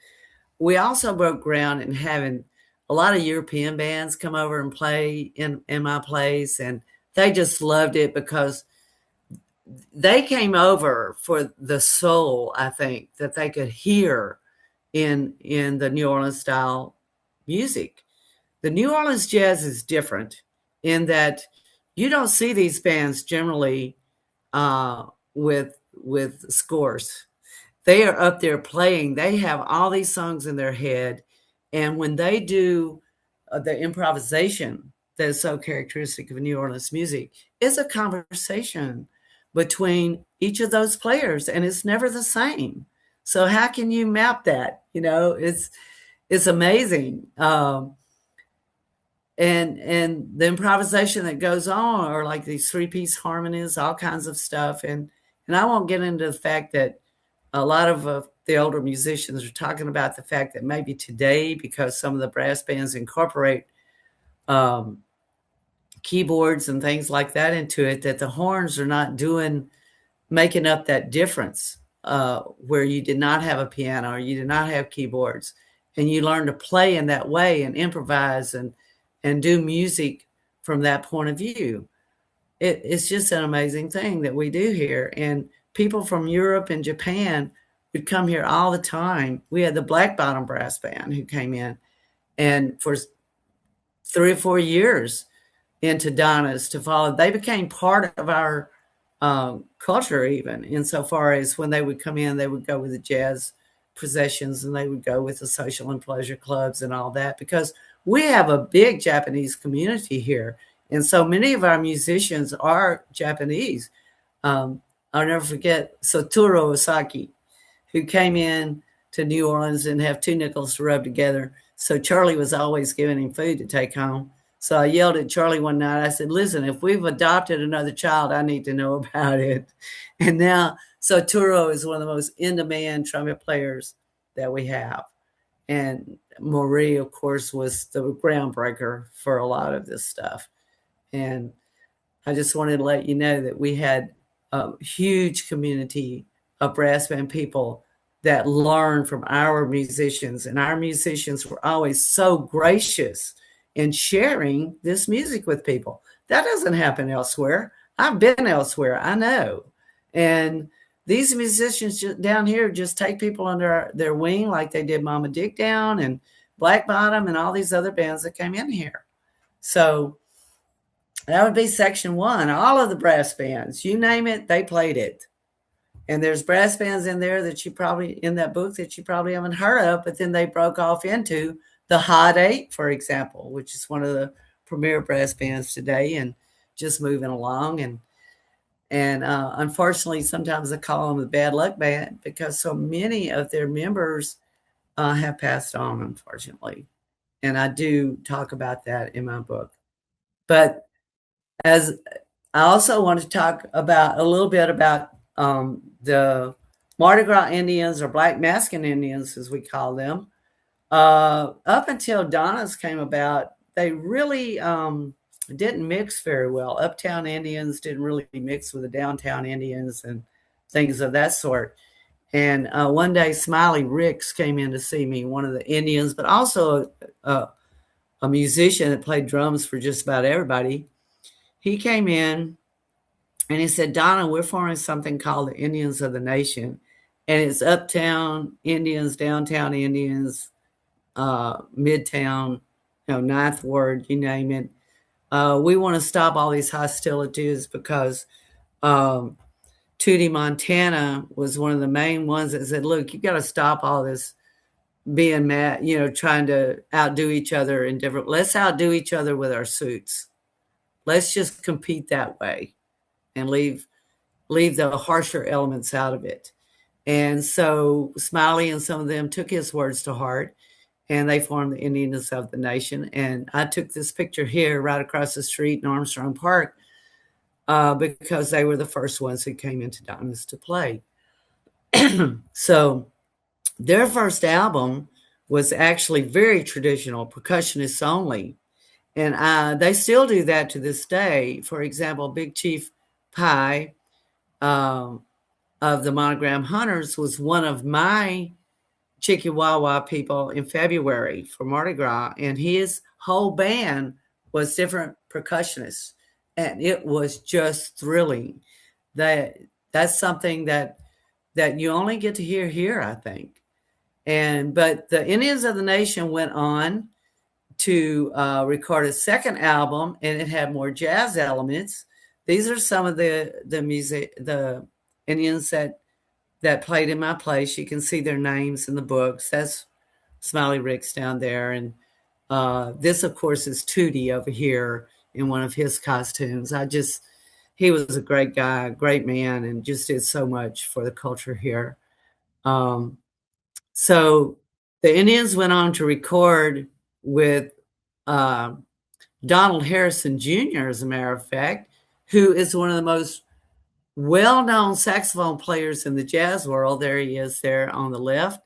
we also broke ground in having a lot of European bands come over and play in my plays, and they just loved it because they came over for the soul, I think, that they could hear in the New Orleans style music. The New Orleans jazz is different in that you don't see these bands generally with scores. They are up there playing. They have all these songs in their head. And when they do the improvisation that is so characteristic of New Orleans music, it's a conversation between each of those players, and it's never the same. So how can you map that? It's amazing. And the improvisation that goes on are like these three-piece harmonies, all kinds of stuff. And I won't get into the fact that a lot of the older musicians are talking about the fact that maybe today, because some of the brass bands incorporate keyboards and things like that into it, that the horns are not making up that difference where you did not have a piano or you did not have keyboards, and you learn to play in that way and improvise and do music from that point of view. It's just an amazing thing that we do here. And people from Europe and Japan would come here all the time. We had the Black Bottom Brass Band who came in, and for 3 or 4 years into Donna's to follow, they became part of our culture, even insofar as when they would come in, they would go with the jazz processions and they would go with the social and pleasure clubs and all that, because we have a big Japanese community here. And so many of our musicians are Japanese. I'll never forget Satoru Osaki, who came in to New Orleans and have 2 nickels to rub together. So Charlie was always giving him food to take home. So I yelled at Charlie one night. I said, listen, if we've adopted another child, I need to know about it. And now, so Turo is one of the most in-demand trumpet players that we have. And Marie, of course, was the groundbreaker for a lot of this stuff. And I just wanted to let you know that we had a huge community of brass band people that learned from our musicians. And our musicians were always so gracious in sharing this music with people. That doesn't happen elsewhere. I've been elsewhere, I know. And these musicians down here just take people under their wing like they did Mama Dick Down and Black Bottom and all these other bands that came in here. So that would be section one. All of the brass bands, you name it, they played it. And there's brass bands in there that you probably, in that book, that you probably haven't heard of, but then they broke off into the Hot Eight, for example, which is one of the premier brass bands today and just moving along. And unfortunately, sometimes I call them the bad luck band because so many of their members have passed on, unfortunately. And I do talk about that in my book. But as I also want to talk about a little bit about the Mardi Gras Indians, or Black Masking Indians, as we call them. Up until Donna's came about, they really didn't mix very well. Uptown Indians didn't really mix with the downtown Indians and things of that sort. And one day, Smiley Ricks came in to see me, one of the Indians, but also a musician that played drums for just about everybody. He came in and he said, Donna, we're forming something called the Indians of the Nation. And it's uptown Indians, downtown Indians, midtown, Ninth Ward, you name it. We want to stop all these hostilities because Tootie, Montana was one of the main ones that said, look, you got to stop all this being mad, trying to outdo each other in different, let's outdo each other with our suits. Let's just compete that way and leave the harsher elements out of it. And so Smiley and some of them took his words to heart, and they formed the Indians of the Nation. And I took this picture here right across the street in Armstrong Park because they were the first ones who came into Donna's to play. So their first album was actually very traditional, percussionists only. And they still do that to this day. For example, Big Chief Pie of the Monogram Hunters was one of my Chikiwawa people in February for Mardi Gras, and his whole band was different percussionists, and it was just thrilling. That's something that you only get to hear here, I think. But the Indians of the Nation went on to record a second album, and it had more jazz elements. These are some of the Indians that played in my place. You can see their names in the books. That's Smiley Ricks down there. And this, of course, is Tootie over here in one of his costumes. He was a great guy, a great man, and just did so much for the culture here. So the Indians went on to record with Donald Harrison Jr., as a matter of fact, who is one of the most well-known saxophone players in the jazz world. There he is there on the left.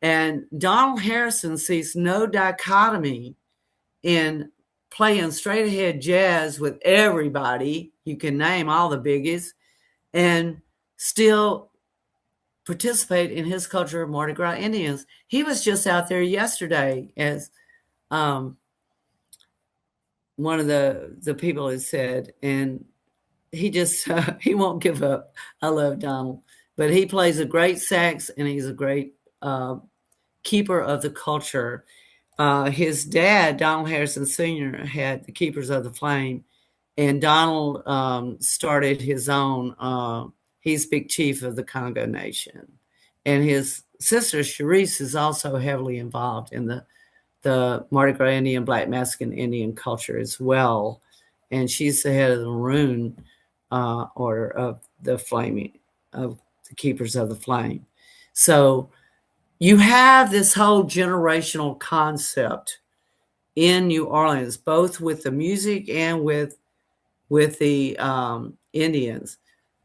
And Donald Harrison sees no dichotomy in playing straight ahead jazz with everybody. You can name all the biggies and still participate in his culture of Mardi Gras Indians. He was just out there yesterday, as one of the people had said, and he just he won't give up. I love Donald, but he plays a great sax, and he's a great keeper of the culture. His dad, Donald Harrison Sr., had the Keepers of the Flame, and Donald started his own. He's Big Chief of the Congo Nation, and his sister Sharice is also heavily involved in the Mardi Gras Indian, Black Masking Indian culture as well, and she's the head of the Maroon Order of the Flaming, of the Keepers of the Flame. So you have this whole generational concept in New Orleans, both with the music and with the Indians.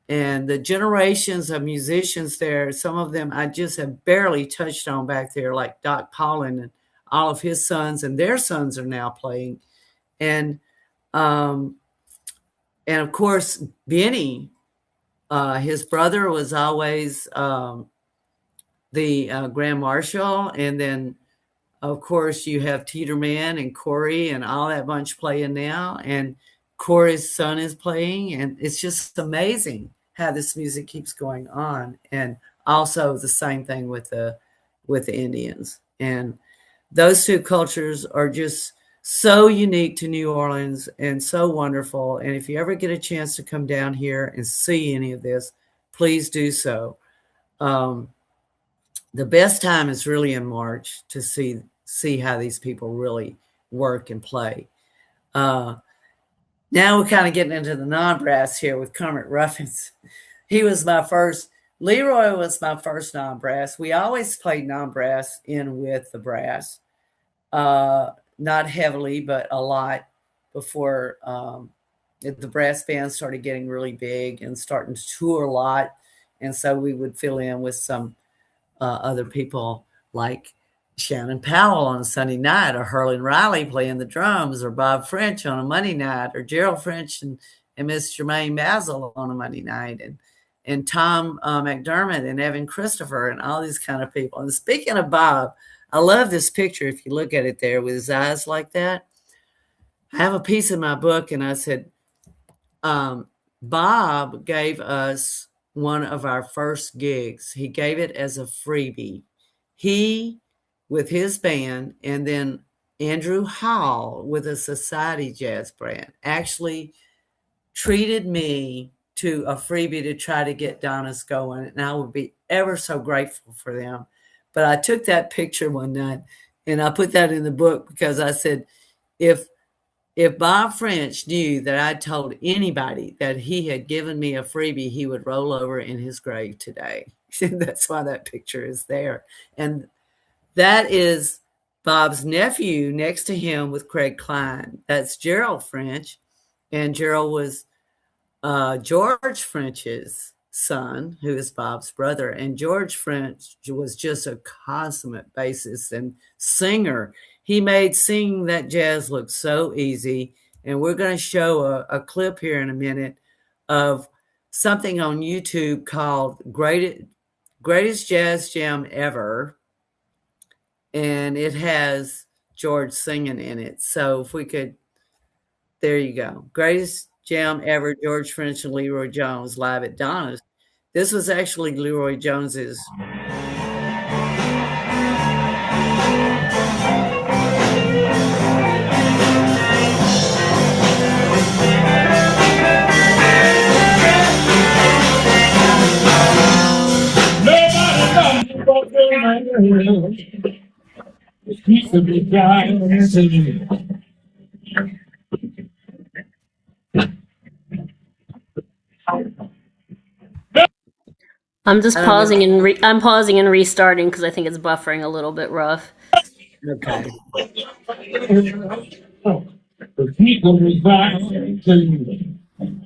And the generations of musicians there, some of them I just have barely touched on back there, like Doc Pollin and all of his sons and their sons are now playing. And um, and of course, Benny, his brother was always the Grand Marshal. And then, of course, you have Teeterman and Corey and all that bunch playing now. And Corey's son is playing. And it's just amazing how this music keeps going on. And also the same thing with the Indians. And those two cultures are just so unique to New Orleans and so wonderful. And if you ever get a chance to come down here and see any of this, please do so. The best time is really in March to see how these people really work and play. Now we're kind of getting into the non-brass here with Kermit Ruffins. He was my first. Leroy was my first non-brass. We always played non-brass in with the brass. Not heavily, but a lot before the brass band started getting really big and starting to tour a lot. And so we would fill in with some other people like Shannon Powell on a Sunday night, or Herlin Riley playing the drums, or Bob French on a Monday night, or Gerald French and Miss Jermaine Basil on a Monday night, and Tom McDermott and Evan Christopher and all these kind of people. And speaking of Bob, I love this picture. If you look at it there with his eyes like that, I have a piece in my book, and I said, Bob gave us one of our first gigs. He gave it as a freebie. He, with his band, and then Andrew Hall with a Society Jazz Band, actually treated me to a freebie to try to get Donna's going, and I would be ever so grateful for them. But I took that picture one night, and I put that in the book because I said, if Bob French knew that I told anybody that he had given me a freebie, he would roll over in his grave today. That's why that picture is there. And that is Bob's nephew next to him with Craig Klein. That's Gerald French. And Gerald was George French's son, who is Bob's brother. And George French was just a consummate bassist and singer. He made singing that jazz look so easy. And we're going to show a clip here in a minute of something on YouTube called Greatest Jazz Jam Ever. And it has George singing in it. So if we could, there you go. Greatest Jam Ever, George French and Leroy Jones live at Donna's. This was actually Leroy Jones's. I'm just pausing and I'm pausing and restarting because I think it's buffering a little bit rough. Okay.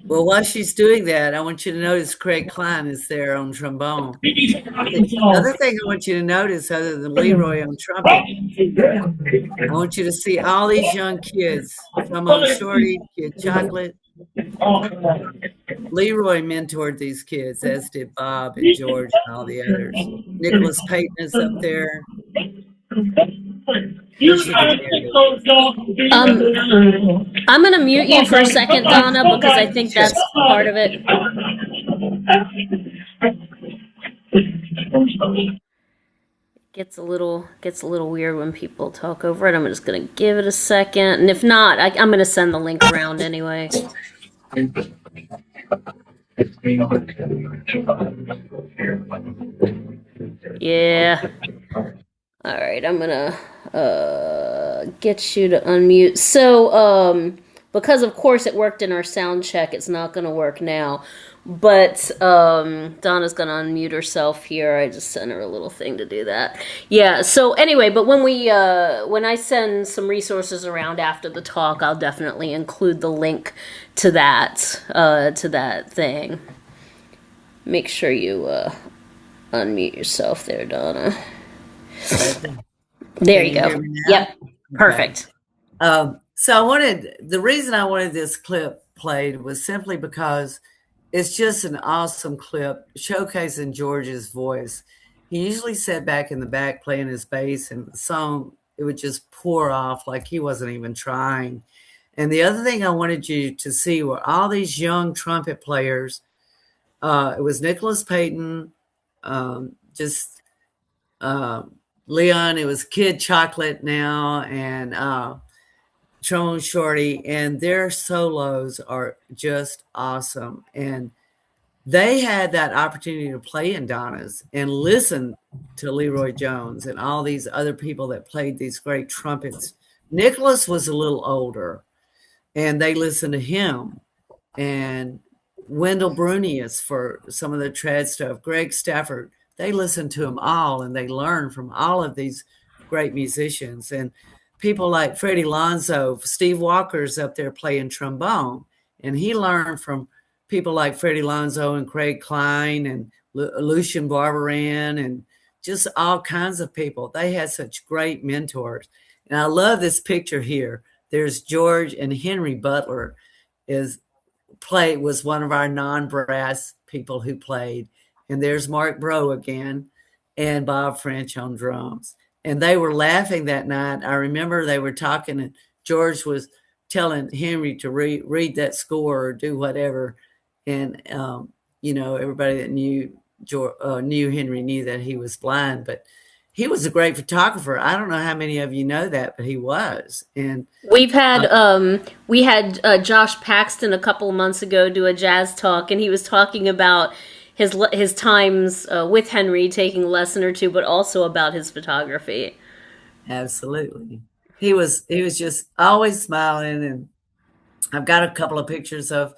Well, while she's doing that, I want you to notice Craig Klein is there on trombone. The other thing I want you to notice, other than Leroy on trumpet, I want you to see all these young kids. Some on Shorty, Kid Chocolate. Leroy mentored these kids, as did Bob and George and all the others. Nicholas Payton is up there. I'm going to mute you for a second, Donna, because I think that's part of it. Gets a little weird when people talk over it. I'm just going to give it a second, and if not, I'm going to send the link around anyway. Yeah. All right, I'm gonna get you to unmute. So, because of course it worked in our sound check, it's not gonna work now. But Donna's gonna unmute herself here. I just sent her a little thing to do that. Yeah. So anyway, but when I send some resources around after the talk, I'll definitely include the link to that thing. Make sure you unmute yourself there, Donna. Right there. There Can you you go. hear me now? Yep. Okay. Perfect. So the reason I wanted this clip played was simply because it's just an awesome clip showcasing George's voice. He usually sat back in the back playing his bass, and the song, it would just pour off like he wasn't even trying. And the other thing I wanted you to see were all these young trumpet players. It was Nicholas Payton, just Leon. It was Kid Chocolate now, and Trombone Shorty, and their solos are just awesome. And they had that opportunity to play in Donna's and listen to Leroy Jones and all these other people that played these great trumpets. Nicholas was a little older, and they listened to him. And Wendell Brunius for some of the trad stuff, Greg Stafford, they listened to them all, and they learned from all of these great musicians. And people like Freddie Lonzo, Steve Walker's up there playing trombone, and he learned from people like Freddie Lonzo and Craig Klein and Lucian Barberan and just all kinds of people. They had such great mentors. And I love this picture here. There's George, and Henry Butler was one of our non-brass people who played. And there's Mark Bro again and Bob French on drums. And they were laughing that night. I remember they were talking, and George was telling Henry to read that score or do whatever. And, everybody that knew Henry knew that he was blind, but he was a great photographer. I don't know how many of you know that, but he was. And we had Josh Paxton a couple of months ago do a jazz talk, and he was talking about his times with Henry, taking a lesson or two, but also about his photography. Absolutely, he was just always smiling. And I've got a couple of pictures of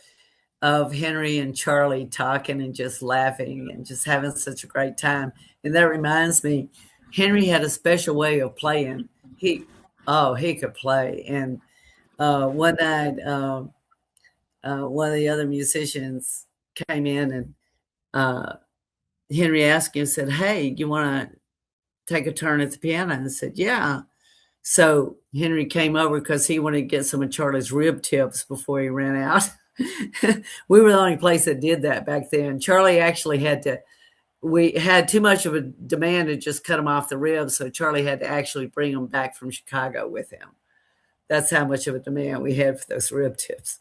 Henry and Charlie talking and just laughing and just having such a great time. And that reminds me, Henry had a special way of playing. He could play. And one night, one of the other musicians came in, and Henry asked him, said, "Hey, you want to take a turn at the piano?" And I said, "Yeah." So Henry came over because he wanted to get some of Charlie's rib tips before he ran out. We were the only place that did that back then. Charlie actually we had too much of a demand to just cut him off the ribs, so Charlie had to actually bring them back from Chicago with him. That's how much of a demand we had for those rib tips.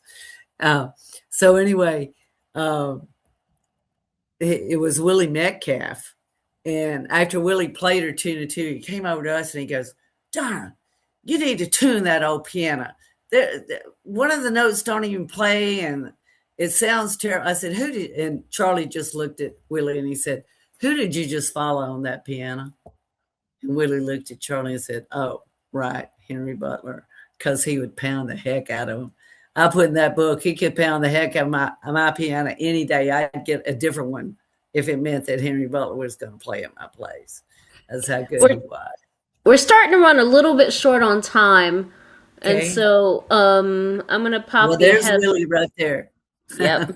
So anyway, it was Willie Metcalf. And after Willie played her tune or two, he came over to us and he goes, "Donna, you need to tune that old piano. One of the notes don't even play, and it sounds terrible." I said, and Charlie just looked at Willie and he said, "Who did you just follow on that piano?" And Willie looked at Charlie and said, "Oh, right, Henry Butler," because he would pound the heck out of him. I put in that book, he could pound the heck out of my piano any day. I'd get a different one if it meant that Henry Butler was going to play at my place. That's how good he was. We're starting to run a little bit short on time. Okay. And so I'm going to pop Well, there's Willie right there. Yep.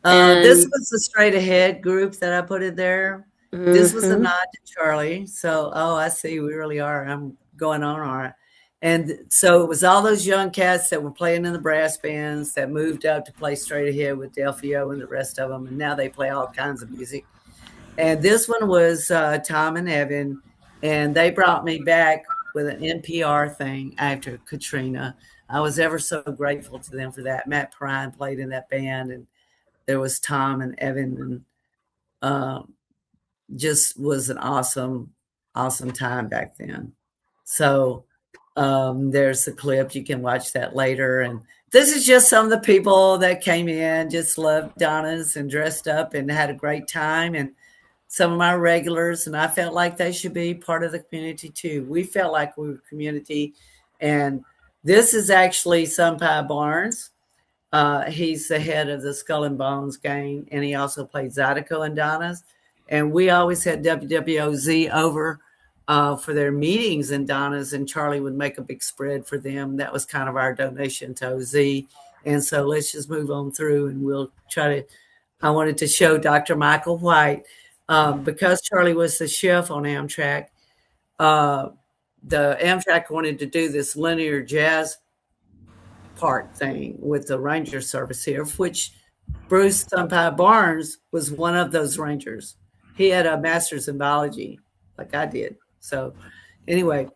This was the Straight Ahead group that I put in there. Mm-hmm. This was a nod to Charlie. So, I see we really are. I'm going on all right. And so it was all those young cats that were playing in the brass bands that moved up to play Straight Ahead with Delphio and the rest of them. And now they play all kinds of music. And this one was Tom and Evan. And they brought me back with an NPR thing after Katrina. I was ever so grateful to them for that. Matt Perrine played in that band, and there was Tom and Evan, and just was an awesome, awesome time back then. So there's the clip. You can watch that later. And this is just some of the people that came in, just loved Donna's and dressed up and had a great time. And some of my regulars, and I felt like they should be part of the community too. We felt like we were community. And this is actually Sun Pie Barnes. He's the head of the Skull and Bones gang, and he also played Zydeco and Donna's. And we always had WWOZ over for their meetings in Donna's, and Charlie would make a big spread for them. That was kind of our donation to OZ. And so let's just move on through, and we'll try to. I wanted to show Dr. Michael White because Charlie was the chef on Amtrak. The Amtrak wanted to do this linear jazz part thing with the ranger service here, which Bruce Sunpie Barnes was one of those rangers. He had a master's in biology, like I did. So, anyway,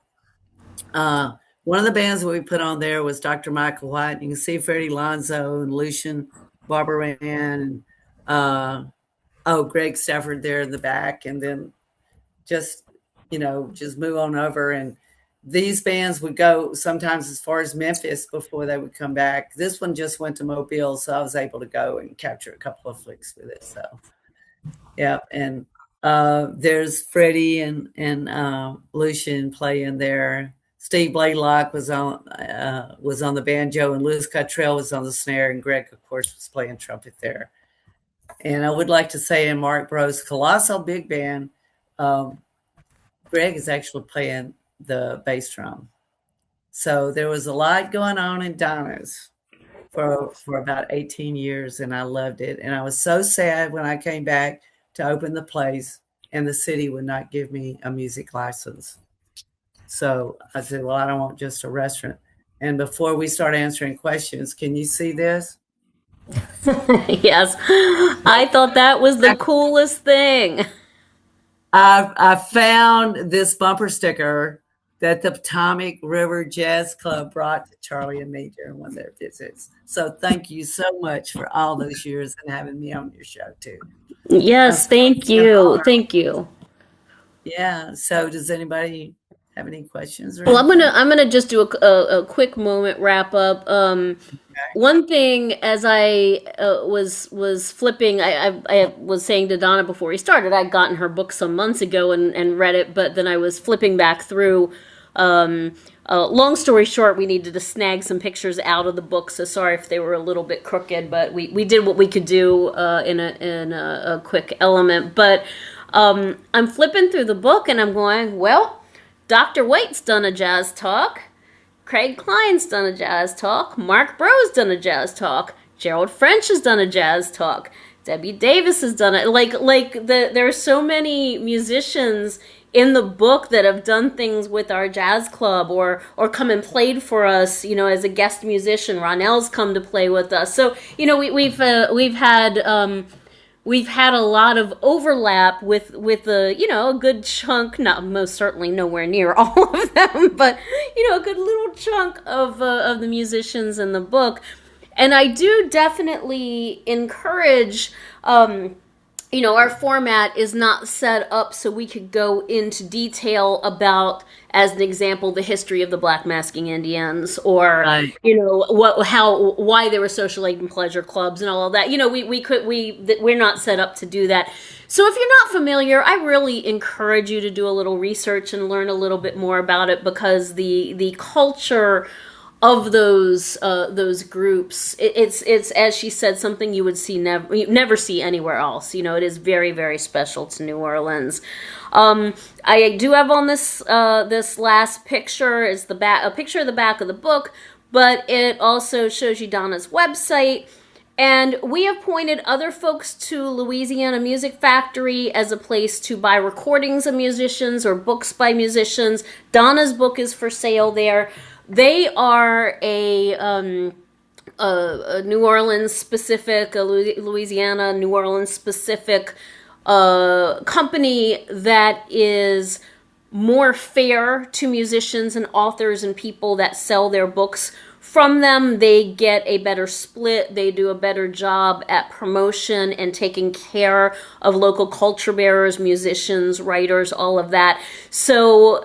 one of the bands that we put on there was Dr. Michael White. You can see Freddie Lonzo and Lucian Barberan and Greg Stafford there in the back, and then just move on over. And these bands would go sometimes as far as Memphis before they would come back. This one just went to Mobile, so I was able to go and capture a couple of flicks with it. So, yeah, and there's Freddie and Lucian playing there. Steve Blaylock was on the banjo, and Louis Cottrell was on the snare, and Greg, of course, was playing trumpet there. And I would like to say in Mark Bro's colossal big band, Greg is actually playing the bass drum. So there was a lot going on in Donna's for about 18 years, and I loved it. And I was so sad when I came back to open the place and the city would not give me a music license. So I said, well, I don't want just a restaurant. And before we start answering questions, can you see this? Yes. I thought that was the coolest thing. I found this bumper sticker that the Potomac River Jazz Club brought to Charlie and me during one of their visits. So thank you so much for all those years and having me on your show too. Yes, thank you. Thank you. Yeah. So does anybody have any questions? Well, I'm gonna just do a quick moment wrap up. One thing, as I was flipping, I was saying to Donna before we started, I'd gotten her book some months ago and read it, but then I was flipping back through. Long story short, we needed to snag some pictures out of the book, so sorry if they were a little bit crooked, but we did what we could do in a quick element. But I'm flipping through the book and I'm going, well, Dr. White's done a jazz talk. Craig Klein's done a jazz talk. Mark Bro's done a jazz talk. Gerald French has done a jazz talk. Debbie Davis has done it. There are so many musicians in the book that have done things with our jazz club or come and played for us, as a guest musician. Ronell's come to play with us. So, we've had a lot of overlap with a good chunk, not most certainly nowhere near all of them, but a good little chunk of the musicians in the book. And I do definitely encourage our format is not set up so we could go into detail about, as an example, the history of the Black Masking Indians, or Right. why there were social aid and pleasure clubs and all of that. We're not set up to do that. So if you're not familiar, I really encourage you to do a little research and learn a little bit more about it, because the culture of those groups, it's as she said, something you would never see anywhere else. It is very, very special to New Orleans. I do have on this last picture is a picture of the back of the book, but it also shows you Donna's website. And we have pointed other folks to Louisiana Music Factory as a place to buy recordings of musicians or books by musicians. Donna's book is for sale there. They are a New Orleans specific, Louisiana, New Orleans specific company that is more fair to musicians and authors and people that sell their books from them. They get a better split. They do a better job at promotion and taking care of local culture bearers, musicians, writers, all of that. So,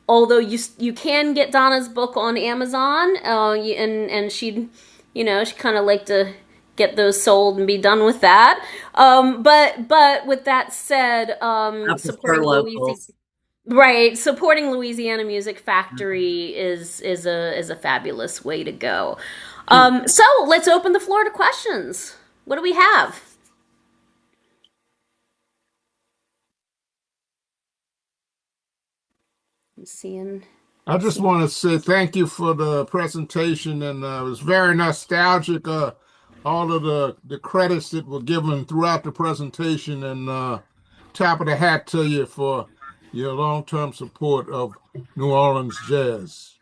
although you can get Donna's book on Amazon, and she kind of like to get those sold and be done with that. But with that said, supporting Louisiana Music Factory is a fabulous way to go. So let's open the floor to questions. What do we have? I'm seeing. I just want to say thank you for the presentation, and it was very nostalgic. All of the credits that were given throughout the presentation, and top of the hat to you for your long-term support of New Orleans jazz.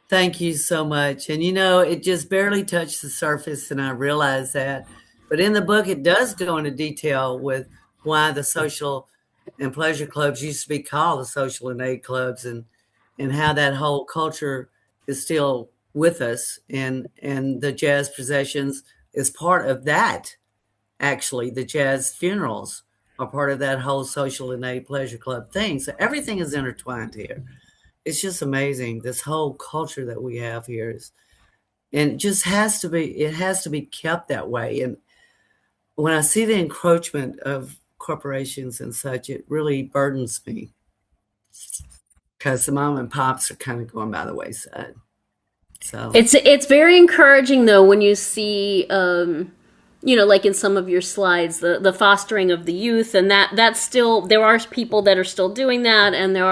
Thank you so much. And it just barely touched the surface, and I realize that. But in the book, it does go into detail with why the social and pleasure clubs used to be called the social and aid clubs, and how that whole culture is still with us, and the jazz processions is part of that. Actually, the jazz funerals are part of that whole social and aid pleasure club thing. So everything is intertwined here. It's just amazing, this whole culture that we have here is, and it just has to be kept that way. And when I see the encroachment of corporations and such, it really burdens me, because the mom and pops are kind of going by the wayside. So It's very encouraging though when you see like in some of your slides, the fostering of the youth, and that's still, there are people that are still doing that, and there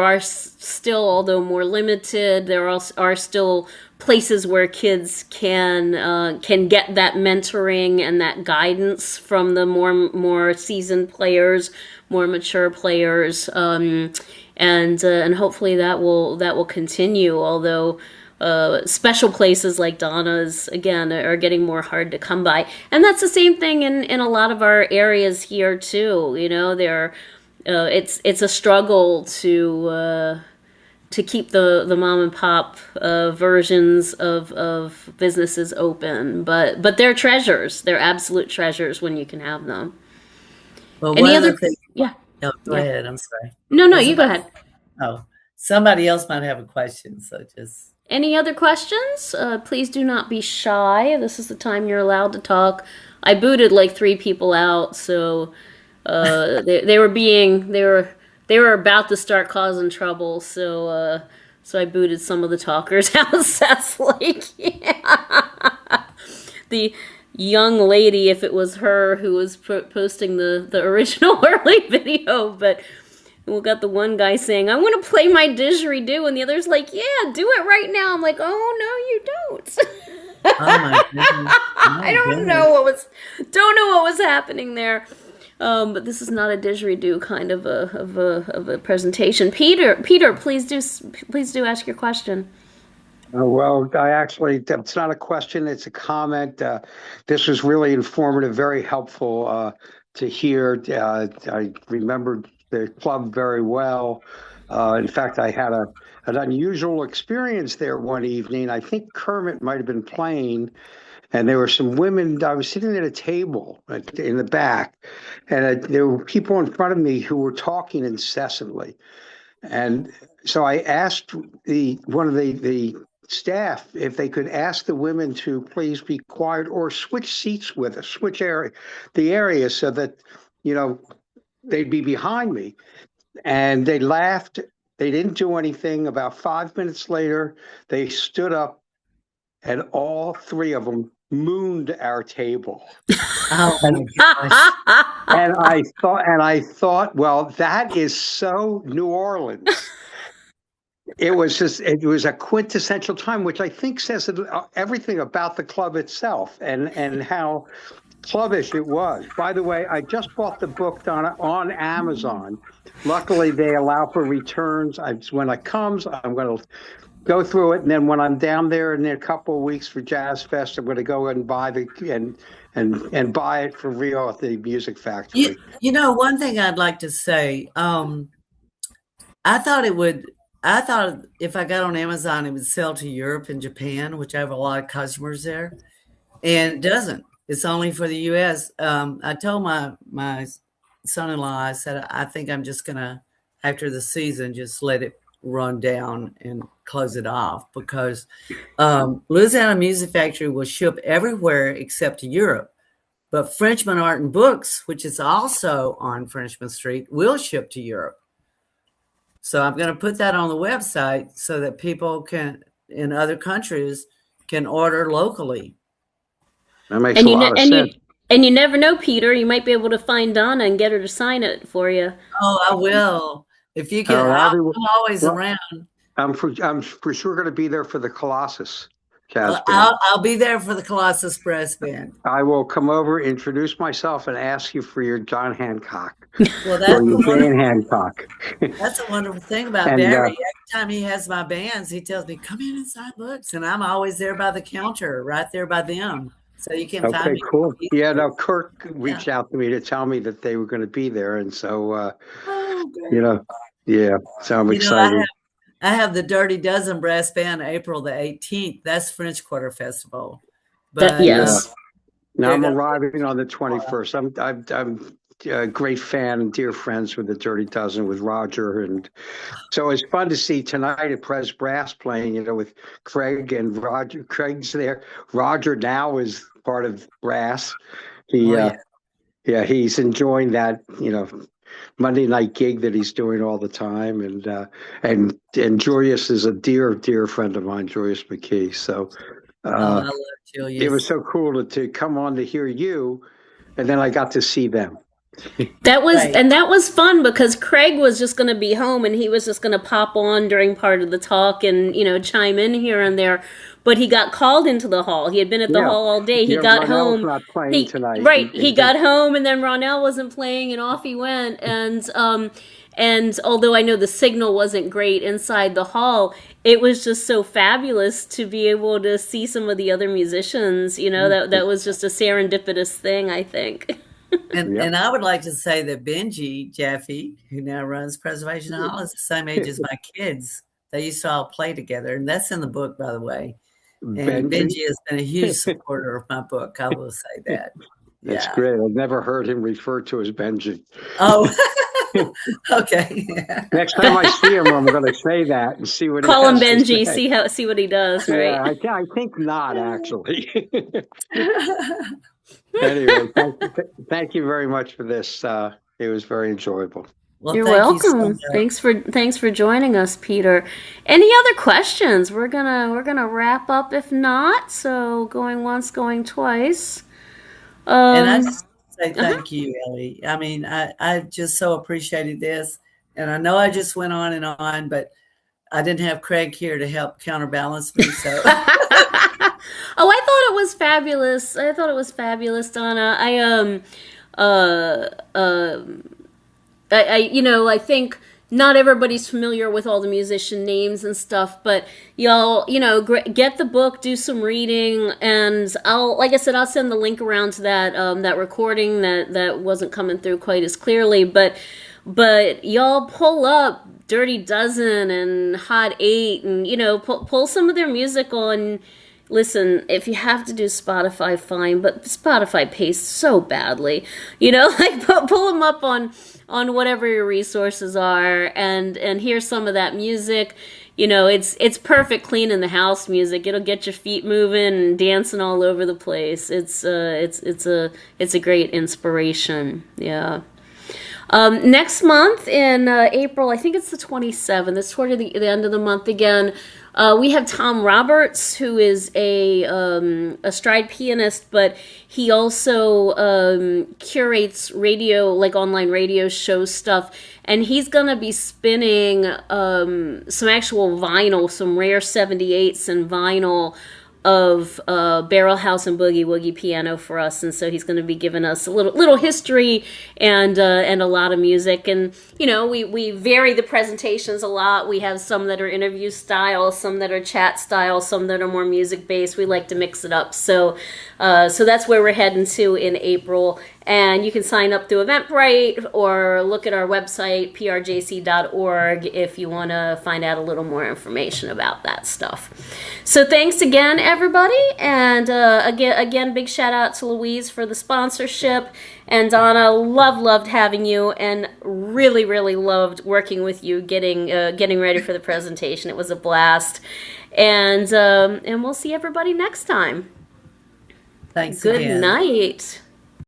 are still, although more limited, there are still places where kids can get that mentoring and that guidance from the more seasoned players, more mature players, and hopefully that will continue. Although special places like Donna's, again, are getting more hard to come by, and that's the same thing in a lot of our areas here too. It's a struggle to keep the mom and pop versions of businesses open, but they're treasures. They're absolute treasures when you can have them. well, Any one of other? the things, Yeah, no, go yeah. ahead, I'm sorry. No, Was you go ahead. somebody else might have a question, so just. Any other questions? Please do not be shy. This is the time you're allowed to talk. I booted like 3 people out, so they were about to start causing trouble. So I booted some of the talkers out. Seth's like, yeah. The young lady, if it was her who was posting the original early video, but we got the one guy saying, "I want to play my didgeridoo," and the other's like, "Yeah, do it right now." I'm like, "Oh no, you don't." Oh my goodness. I My don't goodness. know what was happening there. But this is not a didgeridoo kind of a presentation. Peter, please do ask your question. Well, it's not a question, it's a comment. This was really informative, very helpful to hear. I remembered the club very well. In fact, I had an unusual experience there one evening. I think Kermit might have been playing, and there were some women. I was sitting at a table in the back, and there were people in front of me who were talking incessantly. And so I asked one of the staff if they could ask the women to please be quiet or switch seats with us, switch the area so that, they'd be behind me. And they laughed. They didn't do anything. About 5 minutes later, they stood up, and all 3 of them mooned our table. Oh my gosh. And I thought, well, that is so New Orleans. It was a quintessential time, which I think says everything about the club itself and how clubbish it was. By the way, I just bought the book on Amazon. Luckily, they allow for returns. When it comes, I'm going to go through it, and then when I'm down there in a couple of weeks for Jazz Fest, I'm going to go and buy and buy it for real at the Music Factory. One thing I'd like to say, I thought if I got on Amazon, it would sell to Europe and Japan, which I have a lot of customers there, and it doesn't. It's only for the U.S. I told my son-in-law, I said, I think I'm just gonna, after the season, just let it run down and close it off, because Louisiana Music Factory will ship everywhere except to Europe. But Frenchman Art and Books, which is also on Frenchman Street, will ship to Europe. So I'm going to put that on the website so that people in other countries can order locally. That makes a lot of sense. And you never know, Peter. You might be able to find Donna and get her to sign it for you. Oh, I will. If you can, Oh, I'm always well, around. I'm for sure going to be there for the Colossus Jazz Well, Band. I'll be there for the Colossus Brass Band. I will come over, introduce myself, and ask you for your John Hancock Well, or your Dan Hancock. that's a wonderful thing about And Barry. Every time he has my bands, he tells me, "Come in and sign books," and I'm always there by the counter, right there by them, so you can find okay, me. cool. Yeah, no, Kirk reached out to me to tell me that they were going to be there, and so Oh, great. you know, yeah, so I'm excited. I have the Dirty Dozen Brass Band April the 18th. That's French Quarter Festival. But Yes. Now I'm arriving on the 21st. I'm a great fan and dear friends with the Dirty Dozen with Roger, and so it's fun to see tonight at Pres Brass playing, with Craig and Roger. Craig's there. Roger now is part of Brass. He's enjoying that, Monday night gig that he's doing all the time, and Joyous is a dear friend of mine, Joyous McKee. So I love Julius. it was so cool to come on to hear you, and then I got to see them. That was fun because Craig was just going to be home and he was just going to pop on during part of the talk and chime in here and there. But he got called into the hall. He had been at the hall all day. He got Ronell's home. Not playing tonight. Right. He got home and then Ronell wasn't playing and off he went. And although I know the signal wasn't great inside the hall, it was just so fabulous to be able to see some of the other musicians. That was just a serendipitous thing, I think. And I would like to say that Benji Jaffe, who now runs Preservation Hall, is the same age as my kids. They used to all play together, and that's in the book, by the way. And Benji has been a huge supporter of my book. I will say that. That's great. I've never heard him referred to as Benji. Oh, okay. Next time I see him, I'm going to say that and see what. Call him Benji. See what he does. Right? Yeah, I think not actually. Anyway, thank you very much for this. It was very enjoyable. Well, you're welcome. Thanks for joining us, Peter. Any other questions? We're gonna wrap up if not. So going once, going twice. And I just say thank you, Ellie. I mean, I just so appreciated this, and I know I just went on and on, but I didn't have Craig here to help counterbalance me. So. Oh, I thought it was fabulous, Donna. I think not everybody's familiar with all the musician names and stuff, but y'all, get the book, do some reading, and like I said, I'll send the link around to that recording that wasn't coming through quite as clearly, but y'all pull up Dirty Dozen and Hot 8 and, pull some of their music on. Listen, if you have to do Spotify, fine, but Spotify pays so badly. Pull them up on whatever your resources are and hear some of that music. It's perfect clean in the house music. It'll get your feet moving and dancing all over the place. It's a great inspiration. Yeah. Next month in April, I think it's the 27th. It's toward the end of the month again. We have Tom Roberts, who is a stride pianist, but he also curates radio, like online radio show stuff. And he's going to be spinning some actual vinyl, some rare 78s and vinyl of Barrel House and Boogie Woogie piano for us, and so he's going to be giving us a little history and a lot of music. And we vary the presentations a lot. We have some that are interview style, some that are chat style, some that are more music based. We like to mix it up. So that's where we're heading to in April. And you can sign up through Eventbrite or look at our website, prjc.org, if you want to find out a little more information about that stuff. So thanks again, everybody. And again, big shout out to Louise for the sponsorship. And Donna, loved having you and really loved working with you, getting ready for the presentation. It was a blast. And we'll see everybody next time. Thanks Good again. night.